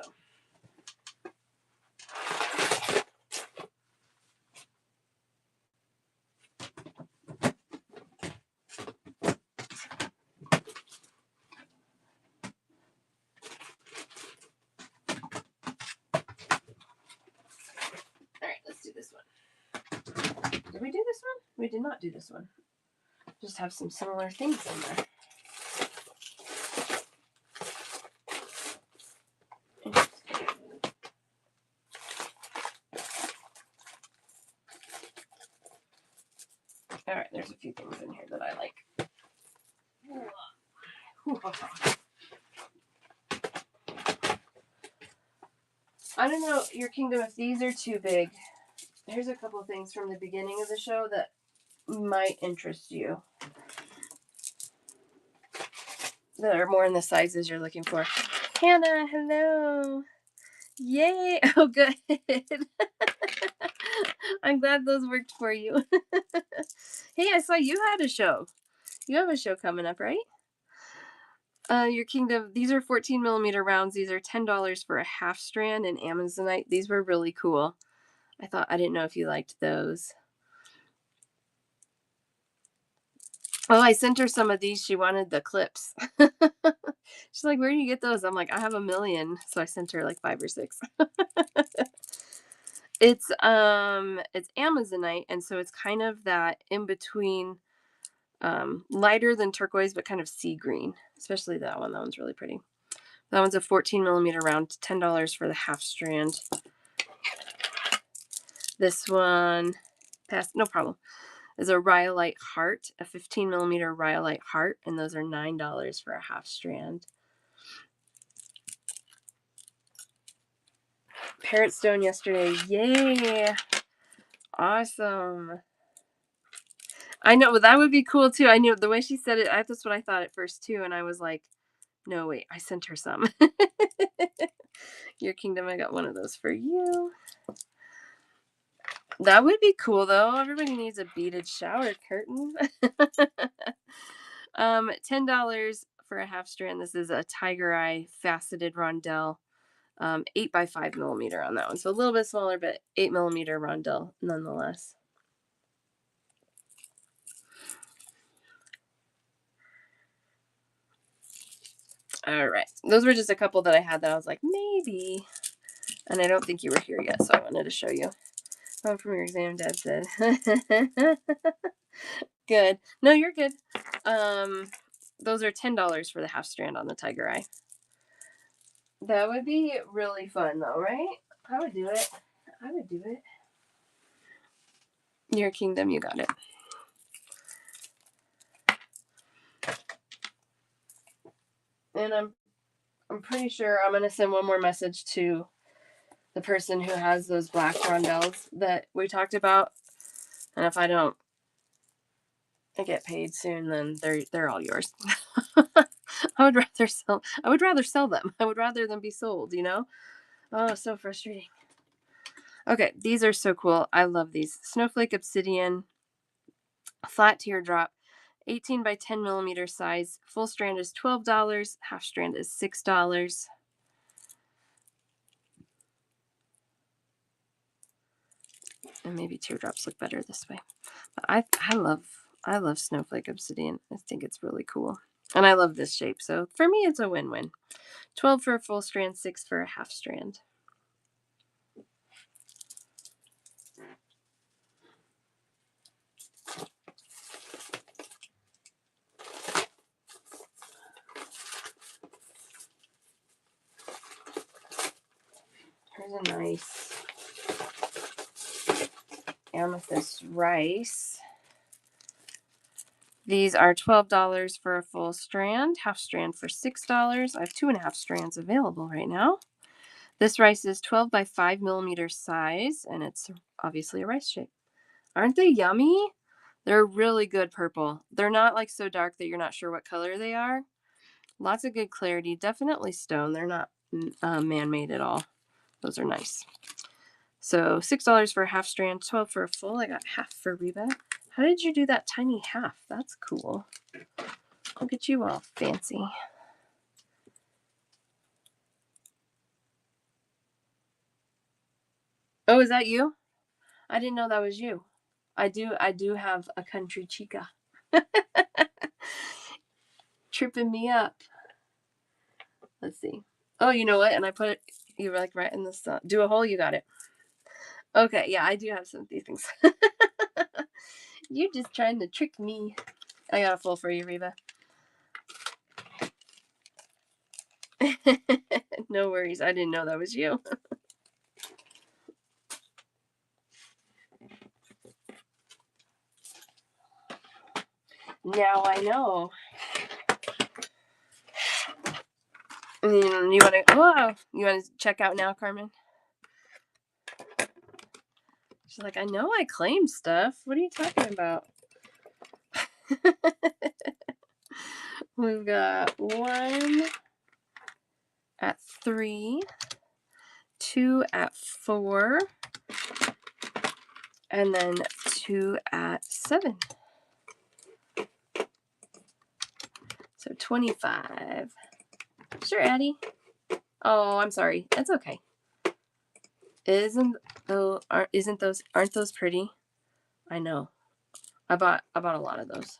All right, let's do this one. Did we do this one? We did not do this one. Just have some similar things in there. All right, there's a few things in here that I like. I don't know, Your Kingdom, if these are too big. Here's a couple of things from the beginning of the show that might interest you. That are more in the sizes you're looking for. Hannah, hello. Yay. Oh, good. I'm glad those worked for you. Hey, I saw you had a show. You have a show coming up, right? Your Kingdom, these are 14 millimeter rounds. These are $10 for a half strand in Amazonite. These were really cool. I didn't know if you liked those. Oh, I sent her some of these. She wanted the clips. She's like, where do you get those? I'm like, I have a million. So I sent her like 5 or 6. It's Amazonite, and so it's kind of that in between, lighter than turquoise, but kind of sea green. Especially that one. That one's really pretty. That one's a 14 millimeter round, $10 for the half strand. This one, no problem, is a rhyolite heart, a 15 millimeter rhyolite heart, and those are $9 for a half strand. Parrot stone yesterday. Yay! Awesome. I know, but that would be cool too. I knew the way she said it. That's what I thought at first too, and I was like, no, wait, I sent her some. Your Kingdom, I got one of those for you. That would be cool though. Everybody needs a beaded shower curtain. $10 for a half strand. This is a tiger eye faceted rondelle. 8 by 5 millimeter on that one. So a little bit smaller, but 8 millimeter rondelle nonetheless. All right. Those were just a couple that I had that I was like, maybe. And I don't think you were here yet, so I wanted to show you. Home from your exam, Dad said. Good. No, you're good. Those are $10 for the half strand on the tiger eye. That would be really fun though, right? I would do it. I would do it. Your Kingdom, you got it. And I'm pretty sure I'm gonna send one more message to the person who has those black rondelles that we talked about. And if I don't get paid soon, then they're all yours. I would rather sell them. I would rather them be sold, you know? Oh, so frustrating. Okay, these are so cool. I love these. Snowflake obsidian, flat teardrop, 18 by 10 millimeter size. Full strand is $12. Half strand is $6. And maybe teardrops look better this way. But I love snowflake obsidian. I think it's really cool. And I love this shape. So for me, it's a win-win. 12 for a full strand, 6 for a half strand. Here's a nice amethyst rice. These are $12 for a full strand, half strand for $6. I have 2.5 strands available right now. This rice is 12 by 5 millimeter size, and it's obviously a rice shape. Aren't they yummy? They're really good purple. They're not like so dark that you're not sure what color they are. Lots of good clarity. Definitely stone. They're not man-made at all. Those are nice. So $6 for a half strand, $12 for a full. I got half for Reba. How did you do that tiny half? That's cool. Look at you all fancy. Oh, is that you? I didn't know that was you. I do have a country chica. Tripping me up. Let's see. Oh, you know what? And I put it, you were like right in this, do a hole, you got it. Okay, yeah, I do have some of these things. You just trying to trick me. I got a full for you, Reba. No worries. I didn't know that was you. Now I know. You want to check out now, Carmen? She's like, I know I claimed stuff. What are you talking about? We've got 1 at 3, 2 at 4, and then 2 at 7. So 25. Sure, Addie. Oh, I'm sorry. That's okay. Aren't those pretty? I know. I bought a lot of those.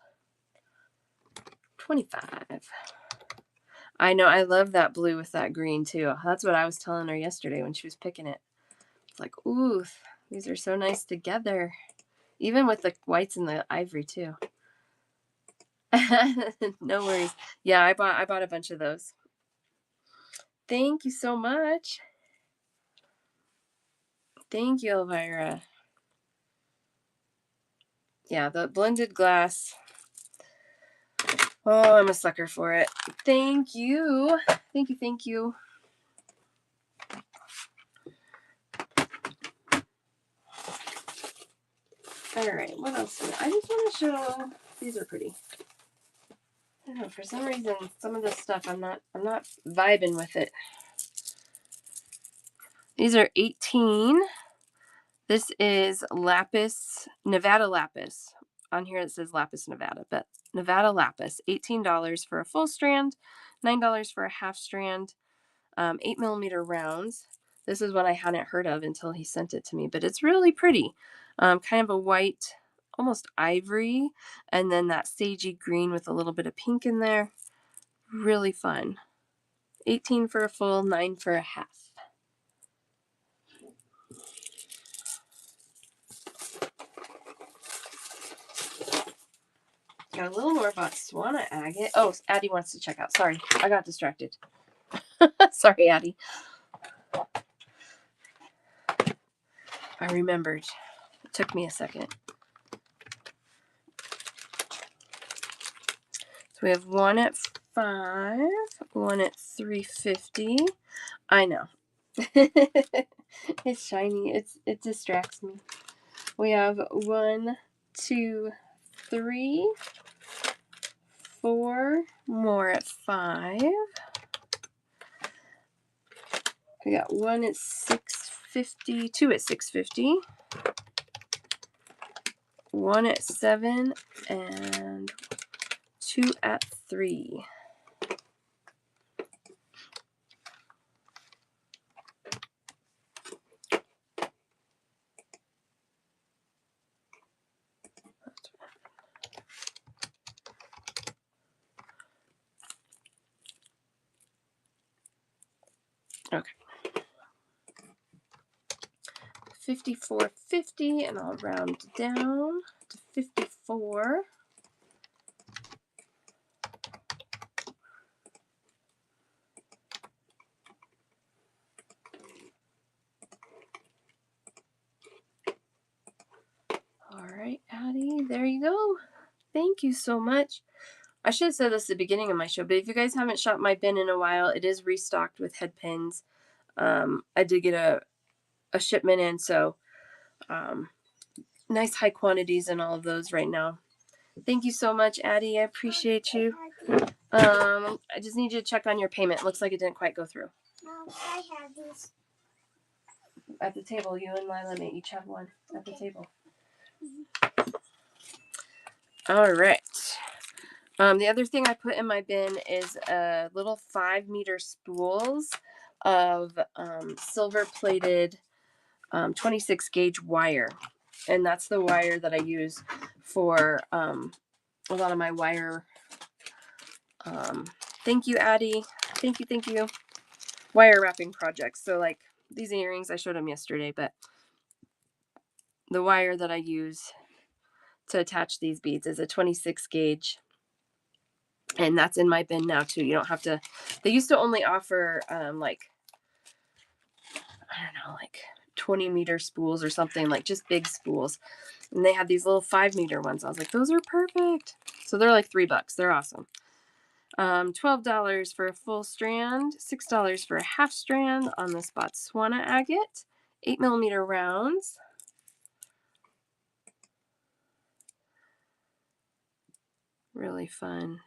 25. I know. I love that blue with that green too. That's what I was telling her yesterday when she was picking it. It's like, ooh, these are so nice together. Even with the whites and the ivory too. No worries. Yeah, I bought a bunch of those. Thank you so much. Thank you, Elvira. Yeah, the blended glass. Oh, I'm a sucker for it. Thank you. Thank you. All right, what else? I just want to show. These are pretty. I don't know, for some reason, some of this stuff I'm not vibing with it. These are 18. This is lapis, Nevada lapis. On here it says lapis Nevada, but Nevada lapis, $18 for a full strand, $9 for a half strand, 8mm rounds. This is one I hadn't heard of until he sent it to me, but it's really pretty. Kind of a white, almost ivory, and then that sagey green with a little bit of pink in there. Really fun. 18 for a full, 9 for a half. Got a little more Botswana agate. Oh, Addie wants to check out. Sorry, I got distracted. Sorry, Addie. I remembered. It took me a second. So we have 1 at 5, 1 at 350. I know. It's shiny. It distracts me. We have 1, 2, 3, 4 more at 5. We got 1 at 650, 2 at 650, 1 at 7, and 2 at 3. Okay. 54.50, and I'll round down to 54. All right, Addie, there you go. Thank you so much. I should have said this at the beginning of my show, but if you guys haven't shopped my bin in a while, it is restocked with head pins. I did get a shipment in, so nice high quantities in all of those right now. Thank you so much, Addie. I appreciate you. I just need you to check on your payment. Looks like it didn't quite go through. No, I have these. at the table. You and Lila may each have one at the table. All right. The other thing I put in my bin is little 5-meter spools of silver-plated 26 gauge wire. And that's the wire that I use for a lot of my wire. Thank you, Addie. Thank you. Wire wrapping projects. So like these earrings, I showed them yesterday, but the wire that I use to attach these beads is a 26 gauge. And that's in my bin now too. You don't have to, they used to only offer like, I don't know, like 20-meter spools or something, like just big spools. And they had these little 5-meter ones. I was like, those are perfect. So they're like $3. They're awesome. $12 for a full strand, $6 for a half strand on this Botswana agate, 8mm rounds. Really fun.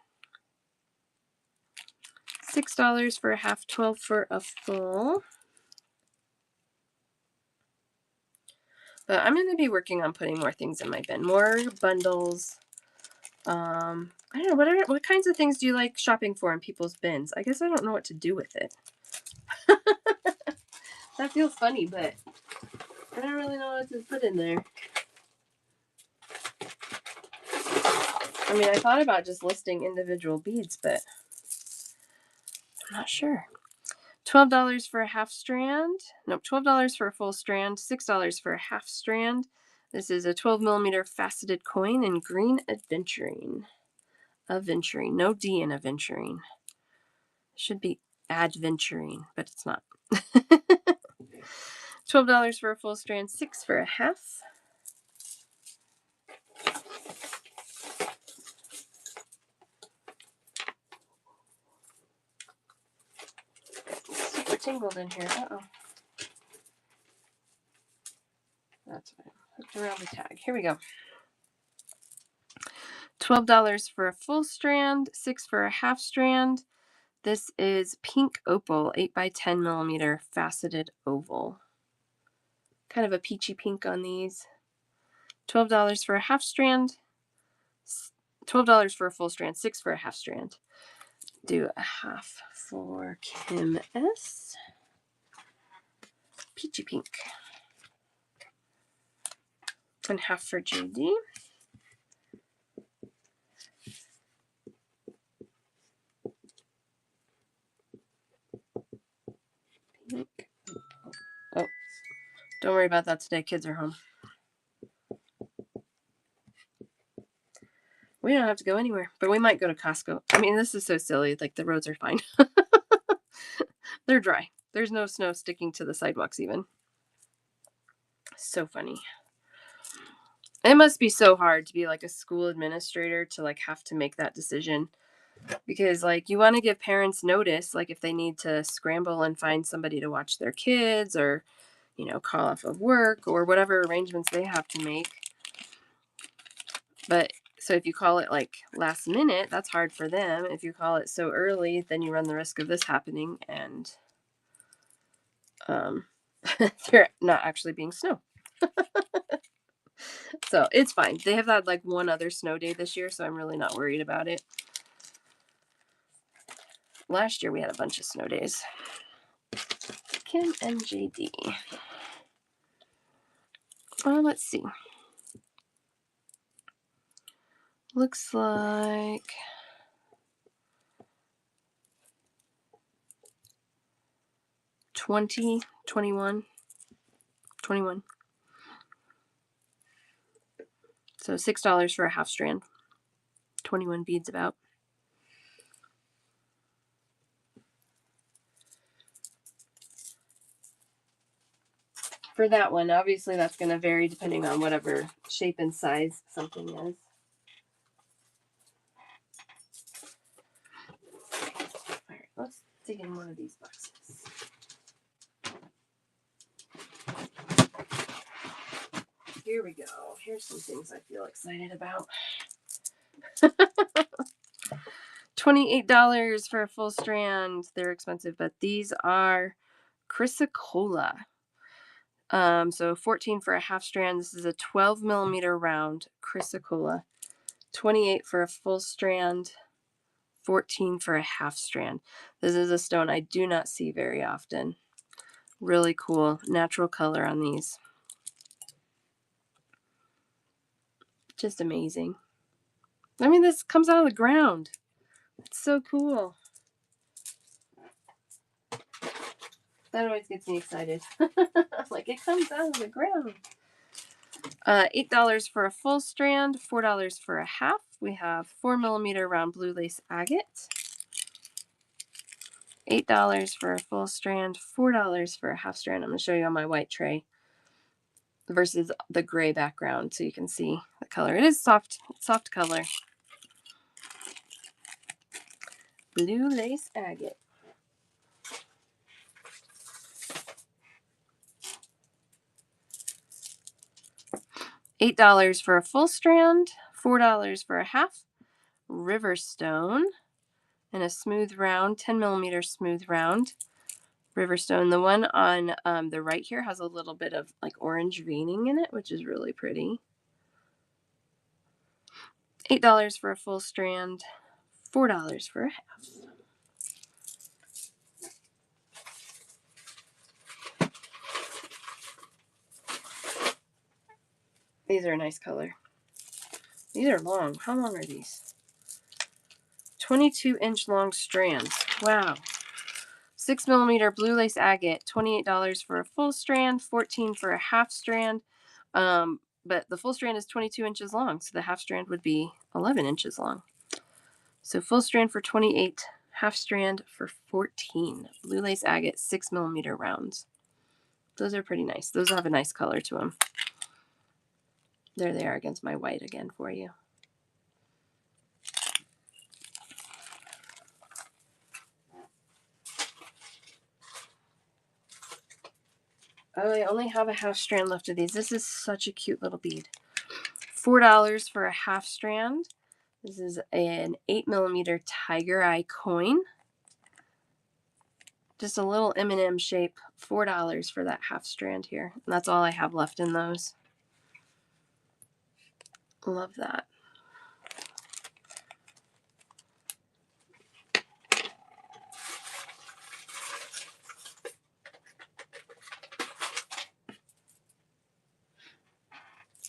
$6 for a half, $12 for a full. But I'm going to be working on putting more things in my bin, more bundles. I don't know, what kinds of things do you like shopping for in people's bins? I guess I don't know what to do with it. That feels funny, but I don't really know what to put in there. I mean, I thought about just listing individual beads, but I'm not sure. $12 for a half strand. Nope, $12 for a full strand, $6 for a half strand. This is a 12mm faceted coin in green aventurine. Aventurine. No D in aventurine. Should be adventurine, but it's not. $12 for a full strand, $6 for a half. Super tingled in here. Uh-oh. That's fine. Hooked around the tag. Here we go. $12 for a full strand, $6 for a half strand. This is pink opal, 8x10mm faceted oval. Kind of a peachy pink on these. $12 for a half strand, $12 for a full strand, $6 for a half strand. Do a half for Kim S. Peachy pink. And half for JD. Pink. Oh, don't worry about that today. Kids are home. We don't have to go anywhere, but we might go to Costco. I mean, this is so silly. Like, the roads are fine. They're dry. There's no snow sticking to the sidewalks even. So funny. It must be so hard to be like a school administrator to like have to make that decision, because like you want to give parents notice, like if they need to scramble and find somebody to watch their kids, or you know, call off of work, or whatever arrangements they have to make. But so if you call it like last minute, that's hard for them. If you call it so early, then you run the risk of this happening, and there not actually being snow. So it's fine. They have had like one other snow day this year, so I'm really not worried about it. Last year we had a bunch of snow days. Kim and JD. Let's see. Looks like $20, $21. So $6 for a half strand. 21 beads about. For that one, obviously that's going to vary depending on whatever shape and size something is. All right, let's dig in one of these boxes. Here we go. Here's some things I feel excited about. $28 for a full strand. They're expensive, but these are chrysocolla. So 14 for a half strand. This is a 12 millimeter round chrysocolla. 28 for a full strand. 14 for a half strand. This is a stone I do not see very often. Really cool natural color on these. Just amazing. I mean, this comes out of the ground. It's so cool. That always gets me excited. Like, it comes out of the ground. $8 for a full strand, $4 for a half. We have 4 millimeter round blue lace agate. $8 for a full strand, $4 for a half strand. I'm going to show you on my white tray versus the gray background so you can see the color. It is soft color. Blue lace agate. $8 for a full strand, $4 for a half. River stone and a smooth round, 10 millimeter smooth round. Riverstone. The one on the right here has a little bit of like orange veining in it, which is really pretty. $8 for a full strand, $4 for a half. These are a nice color. These are long. How long are these? 22-inch long strands. Wow. 6 millimeter blue lace agate, $28 for a full strand, $14 for a half strand. But the full strand is 22 inches long, so the half strand would be 11 inches long. So full strand for 28, half strand for 14. Blue lace agate, 6 millimeter rounds. Those are pretty nice. Those have a nice color to them. There they are against my white again for you. Oh, I only have a half strand left of these. This is such a cute little bead. $4 for a half strand. This is an 8 millimeter tiger eye coin. Just a little M&M shape. $4 for that half strand here. And that's all I have left in those. Love that.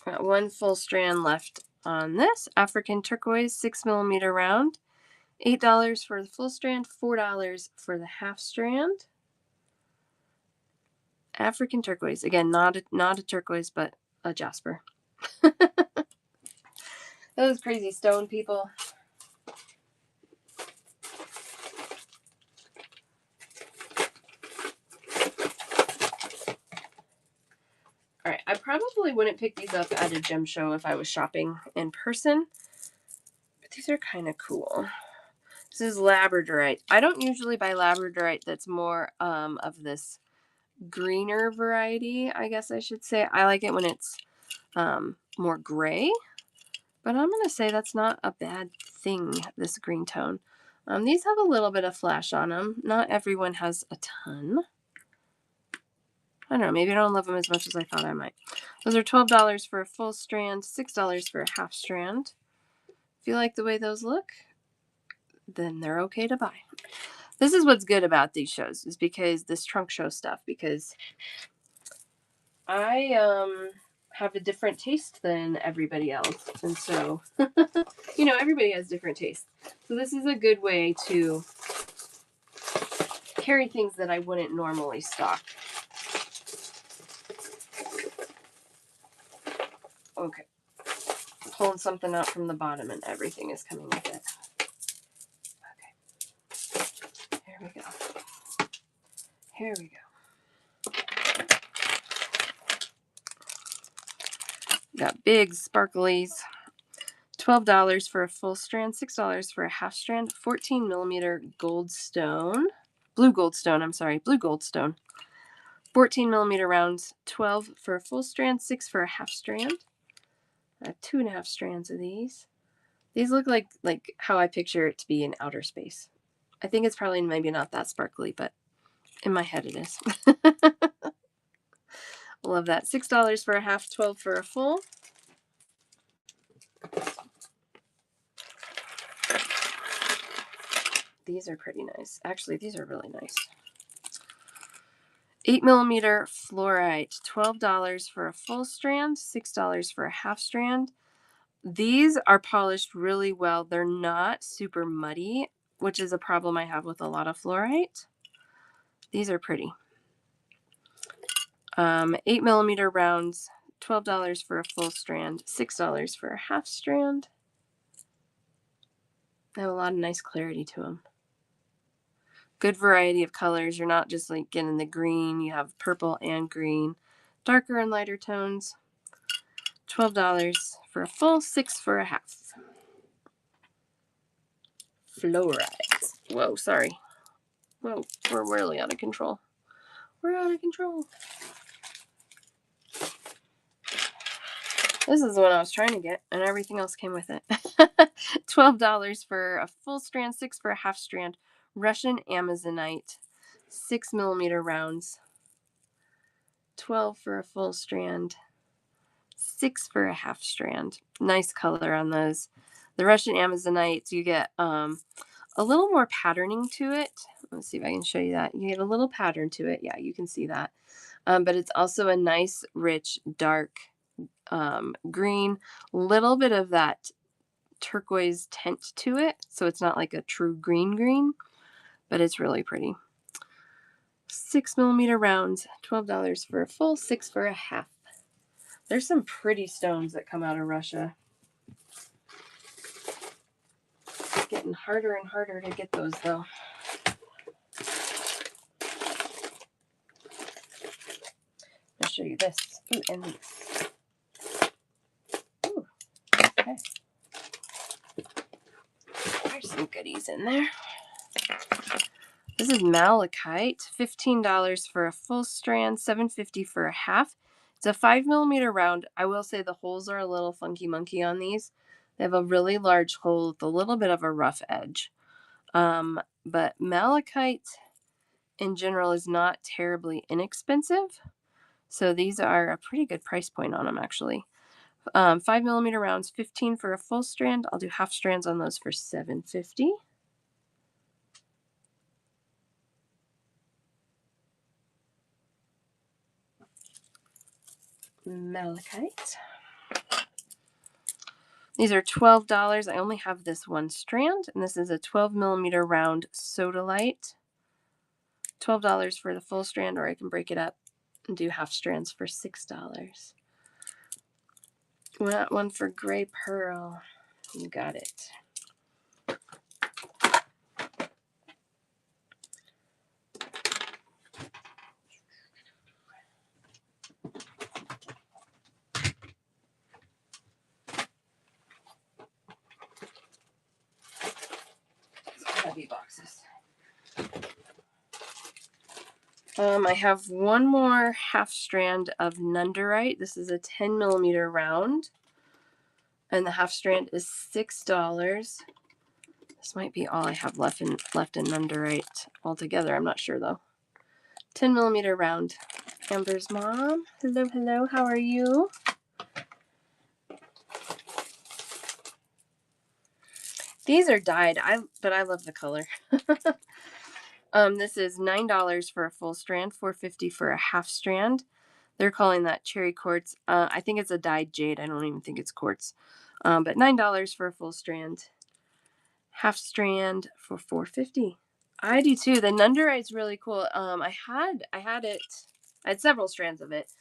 Got one full strand left on this. African turquoise, 6 millimeter round. $8 for the full strand, $4 for the half strand. African turquoise. Again, not a turquoise, but a jasper. Those crazy stone people. All right, I probably wouldn't pick these up at a gem show if I was shopping in person, but these are kind of cool. This is labradorite. I don't usually buy labradorite that's more of this greener variety, I guess I should say. I like it when it's more gray, but I'm going to say that's not a bad thing, this green tone. These have a little bit of flash on them. Not everyone has a ton. I don't know, maybe I don't love them as much as I thought I might. Those are $12 for a full strand, $6 for a half strand. If you like the way those look, then they're okay to buy. This is what's good about these shows, is because this trunk show stuff, because I have a different taste than everybody else. And so, everybody has different tastes. So this is a good way to carry things that I wouldn't normally stock. Okay. Pulling something out from the bottom and everything is coming with it. Okay. Here we go. Here we go. Got big sparklies. $12 for a full strand, $6 for a half strand, 14 millimeter goldstone. Blue goldstone. 14 millimeter rounds, 12 for a full strand, 6 for a half strand. I have 2.5 strands of these. These look like how I picture it to be in outer space. I think it's probably maybe not that sparkly, but in my head it is. Love that. $6 for a half, 12 for a full. These are pretty nice. Actually, these are really nice. 8mm fluorite, $12 for a full strand, $6 for a half strand. These are polished really well. They're not super muddy, which is a problem I have with a lot of fluorite. These are pretty. 8mm rounds, $12 for a full strand, $6 for a half strand. They have a lot of nice clarity to them. Good variety of colors. You're not just like getting the green. You have purple and green, darker and lighter tones. $12 for a full, $6 for a half. Fluorite. Whoa, sorry. Whoa, we're really out of control. We're out of control. This is the one I was trying to get, and everything else came with it. $12 for a full strand, $6 for a half strand. Russian Amazonite, 6mm rounds. $12 for a full strand, $6 for a half strand. Nice color on those. The Russian Amazonites, you get a little more patterning to it. Let's see if I can show you that. You get a little pattern to it. Yeah, you can see that. But it's also a nice, rich, dark green. Little bit of that turquoise tint to it. So it's not like a true green, but it's really pretty. 6mm rounds, $12 for a full, $6 for a half. There's some pretty stones that come out of Russia. It's getting harder and harder to get those though. I'll show you this. Ooh, and these. Ooh, okay. There's some goodies in there. This is malachite, $15 for a full strand, $7.50 for a half. It's a 5mm round. I will say the holes are a little funky monkey on these. They have a really large hole with a little bit of a rough edge. But malachite in general is not terribly inexpensive. So these are a pretty good price point on them, actually. 5mm rounds, $15 for a full strand. I'll do half strands on those for $7.50. Malachite. These are $12. I only have this one strand, and this is a 12mm round sodalite. $12 for the full strand, or I can break it up and do half strands for $6. Want one for gray pearl? You got it. Heavy boxes. I have one more half strand of nunderite. This is a 10mm round, and the half strand is $6. This might be all I have left in nunderite altogether. I'm not sure though. 10mm round. Amber's mom. Hello, hello. How are you? These are dyed, but I love the color. This is $9 for a full strand, $4.50 for a half strand. They're calling that cherry quartz. I think it's a dyed jade. I don't even think it's quartz. But $9 for a full strand. Half strand for $4.50. I do too. The nunderite's really cool. I had it. I had several strands of it.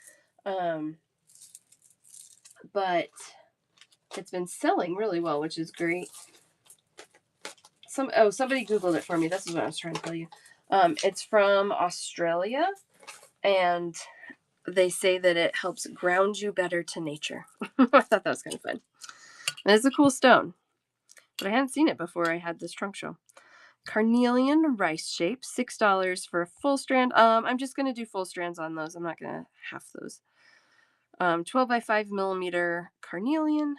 But it's been selling really well, which is great. Somebody Googled it for me. This is what I was trying to tell you. It's from Australia, and they say that it helps ground you better to nature. I thought that was kind of fun. And it's a cool stone, but I hadn't seen it before I had this trunk show. Carnelian rice shape, $6 for a full strand. I'm just gonna do full strands on those. I'm not gonna half those. 12 by 5mm carnelian,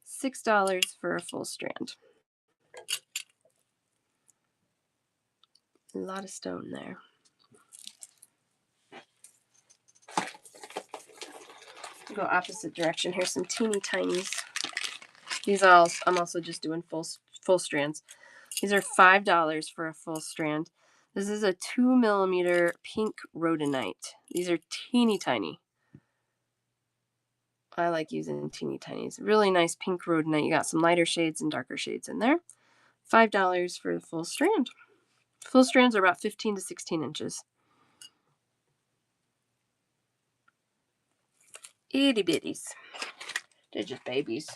$6 for a full strand. A lot of stone there. Go opposite direction. Here's some teeny tinies. These all, I'm also just doing full strands. These are $5 for a full strand. This is a 2mm pink rhodonite. These are teeny tiny. I like using teeny tinies. Really nice pink rhodonite. You got some lighter shades and darker shades in there. $5 for the full strand. Full strands are about 15 to 16 inches. Itty bitties. They're just babies.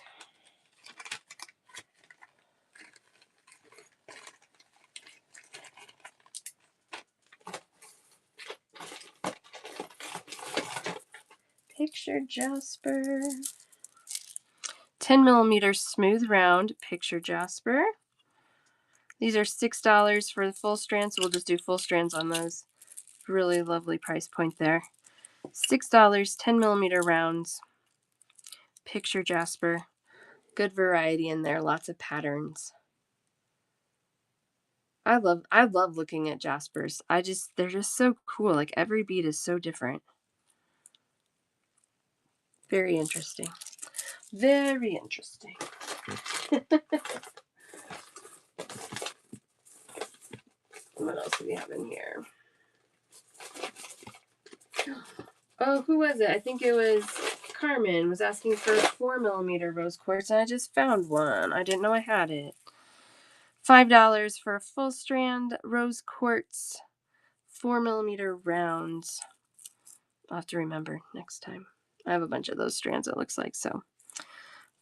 Picture Jasper. 10mm smooth round picture Jasper. These are $6 for the full strand, so we'll just do full strands on those. Really lovely price point there. $6, 10mm rounds. Picture Jasper. Good variety in there, lots of patterns. I love looking at Jaspers. They're just so cool. Like every bead is so different. Very interesting. Very interesting. What else do we have in here? Oh, who was it? I think it was Carmen was asking for a 4mm rose quartz, and I just found one. I didn't know I had it. $5 for a full strand rose quartz, 4mm rounds. I'll have to remember next time. I have a bunch of those strands, it looks like, so.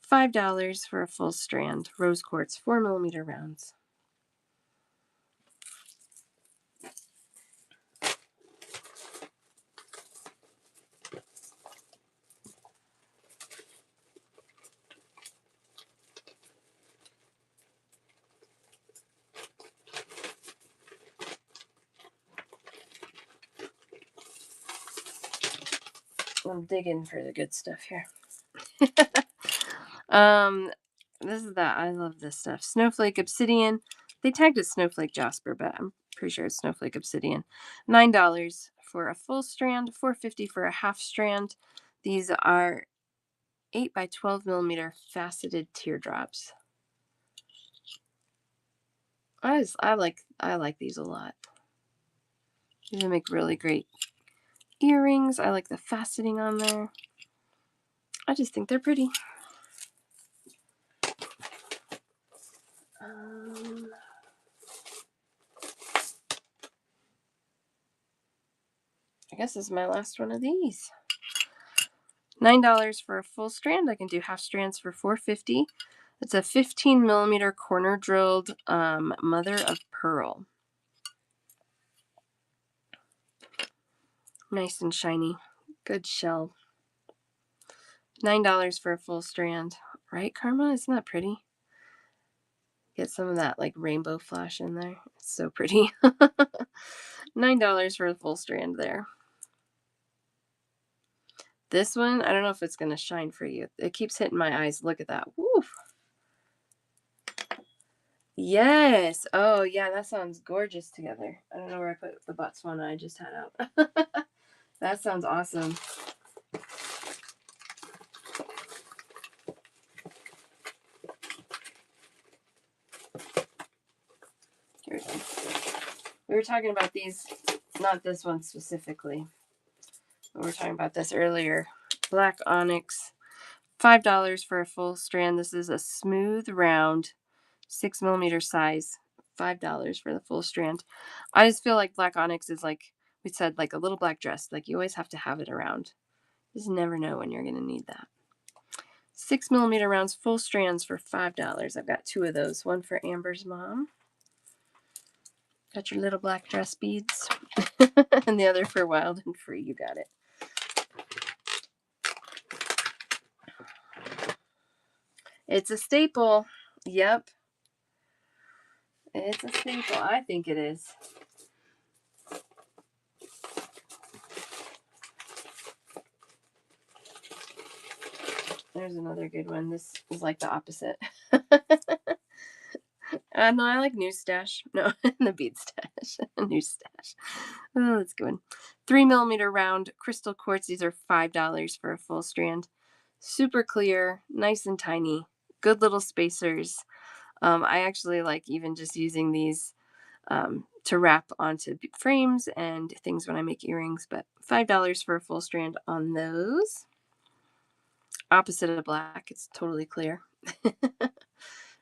$5 for a full strand rose quartz, 4mm rounds. I'm digging for the good stuff here. This is that. I love this stuff. Snowflake Obsidian. They tagged it Snowflake Jasper, but I'm pretty sure it's Snowflake Obsidian. $9 for a full strand, $4.50 for a half strand. These are 8 by 12mm faceted teardrops. I like these a lot. These make really great earrings. I like the faceting on there. I just think they're pretty. I guess this is my last one of these. $9 for a full strand. I can do half strands for $4.50. It's a 15mm corner drilled mother of pearl. Nice and shiny. Good shell. $9 for a full strand. Right, Karma? Isn't that pretty? Get some of that like rainbow flash in there. It's so pretty. $9 for a full strand there. This one, I don't know if it's going to shine for you. It keeps hitting my eyes. Look at that. Woo! Yes. Oh, yeah, that sounds gorgeous together. I don't know where I put the Botswana I just had out. That sounds awesome. Here we go. We were talking about these, not this one specifically, but we were talking about this earlier. Black onyx, $5 for a full strand. This is a smooth round, 6mm size. $5 for the full strand. I just feel like black onyx is like we said, like a little black dress. Like you always have to have it around. You just never know when you're gonna need that. 6mm rounds, full strands for $5. I've got 2 of those. One for Amber's mom. Got your little black dress beads. And the other for Wild and Free. You got it. It's a staple. Yep. It's a staple. I think it is. There's another good one. This is like the opposite. No, I like New Stash. No, the Bead Stash. New Stash. Oh, that's good. 3 millimeter round crystal quartz. These are $5 for a full strand. Super clear, nice and tiny. Good little spacers. I actually like even just using these to wrap onto frames and things when I make earrings, but $5 for a full strand on those. Opposite of black, it's totally clear.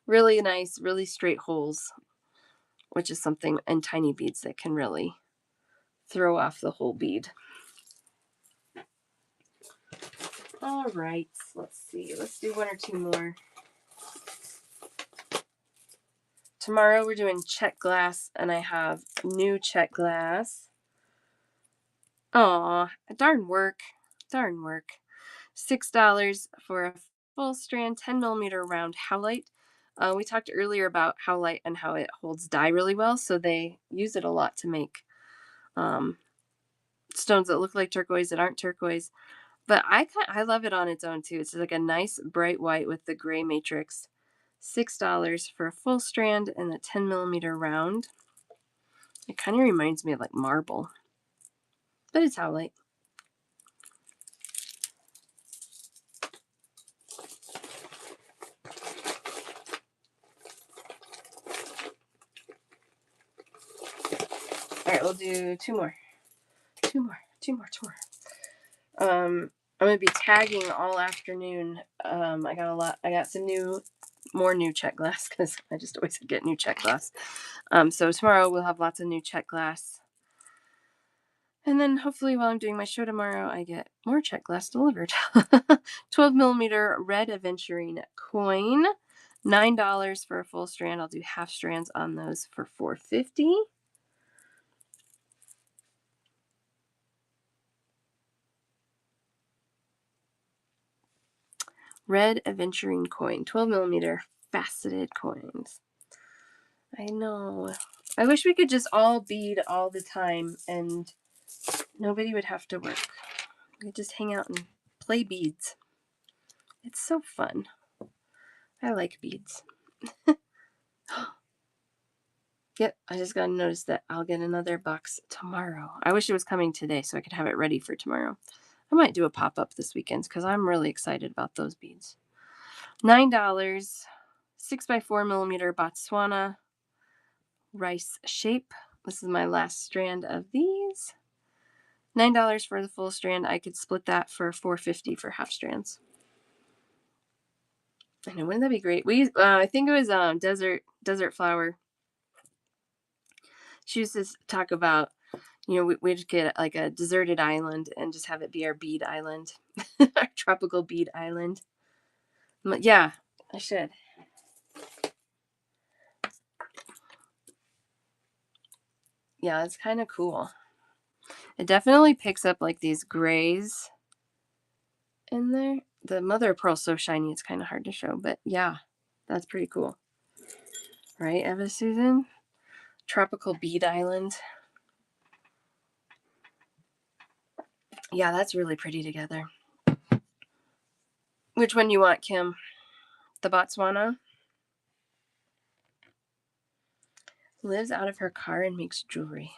Really nice, really straight holes, which is something in tiny beads that can really throw off the whole bead. All right, let's see. Let's do one or two more. Tomorrow we're doing check glass, and I have new check glass. Aw, darn work. Darn work. $6 for a full strand 10 millimeter round howlite. We talked earlier about howlite and how it holds dye really well, so they use it a lot to make stones that look like turquoise that aren't turquoise. But I love it on its own too. It's like a nice bright white with the gray matrix. $6 for a full strand and a 10 millimeter round. It kind of reminds me of like marble, but it's howlite. All right, we'll do two more. I'm gonna be tagging all afternoon. I got some more new check glass because I just always get new check glass. So tomorrow we'll have lots of new check glass. And then hopefully while I'm doing my show tomorrow, I get more check glass delivered. 12 millimeter red aventurine coin, $9 for a full strand. I'll do half strands on those for $4.50. Red aventurine coin, 12 millimeter faceted coins. I know. I wish we could just all bead all the time and nobody would have to work. We could just hang out and play beads. It's so fun. I like beads. Yep, I just got to notice that I'll get another box tomorrow. I wish it was coming today so I could have it ready for tomorrow. I might do a pop-up this weekend because I'm really excited about those beads. $9, 6x4 millimeter Botswana rice shape. This is my last strand of these. $9 for the full strand. I could split that for $4.50 for half strands. I know, wouldn't that be great? I think it was desert flower. She used to talk about, we'd get like a deserted island and just have it be our bead island, our tropical bead island. Yeah, I should. Yeah, it's kind of cool. It definitely picks up like these grays in there. The mother of pearl's so shiny, it's kind of hard to show, but yeah, that's pretty cool. Right, Eva Susan? Tropical bead island. Yeah, that's really pretty together. Which one you want, Kim? The Botswana? Lives out of her car and makes jewelry.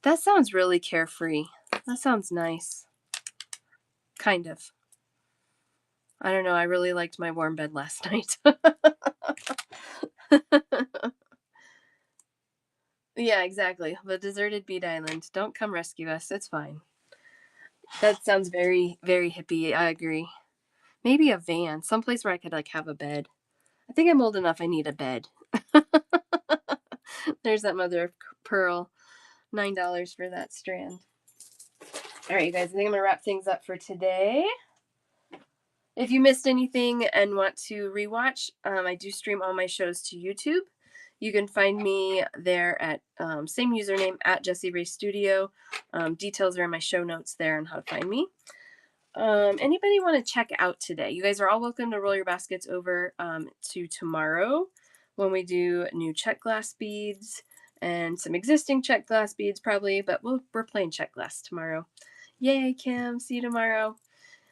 That sounds really carefree. That sounds nice. Kind of. I don't know. I really liked my warm bed last night. Yeah, exactly. The deserted bead island. Don't come rescue us. It's fine. That sounds very, very hippie. I agree. Maybe a van. Someplace where I could like have a bed. I think I'm old enough. I need a bed. There's that mother of pearl. $9 for that strand. All right, you guys. I think I'm gonna wrap things up for today. If you missed anything and want to rewatch, I do stream all my shows to YouTube. You can find me there at same username at Jessie Ray Studio. Details are in my show notes there on how to find me. Anybody want to check out today? You guys are all welcome to roll your baskets over to tomorrow when we do new check glass beads and some existing check glass beads probably, but we're playing check glass tomorrow. Yay, Kim. See you tomorrow.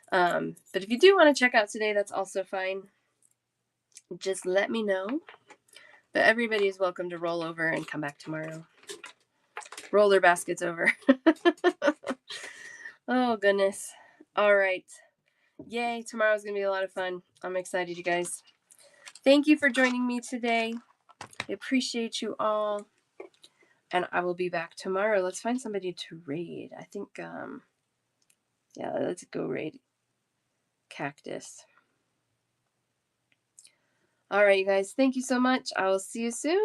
But if you do want to check out today, that's also fine. Just let me know. But everybody is welcome to roll over and come back tomorrow. roller baskets over. Oh, goodness. All right. Yay. Tomorrow's going to be a lot of fun. I'm excited, you guys. Thank you for joining me today. I appreciate you all. And I will be back tomorrow. Let's find somebody to raid. I think, yeah, let's go raid Cactus. All right, you guys. Thank you so much. I will see you soon.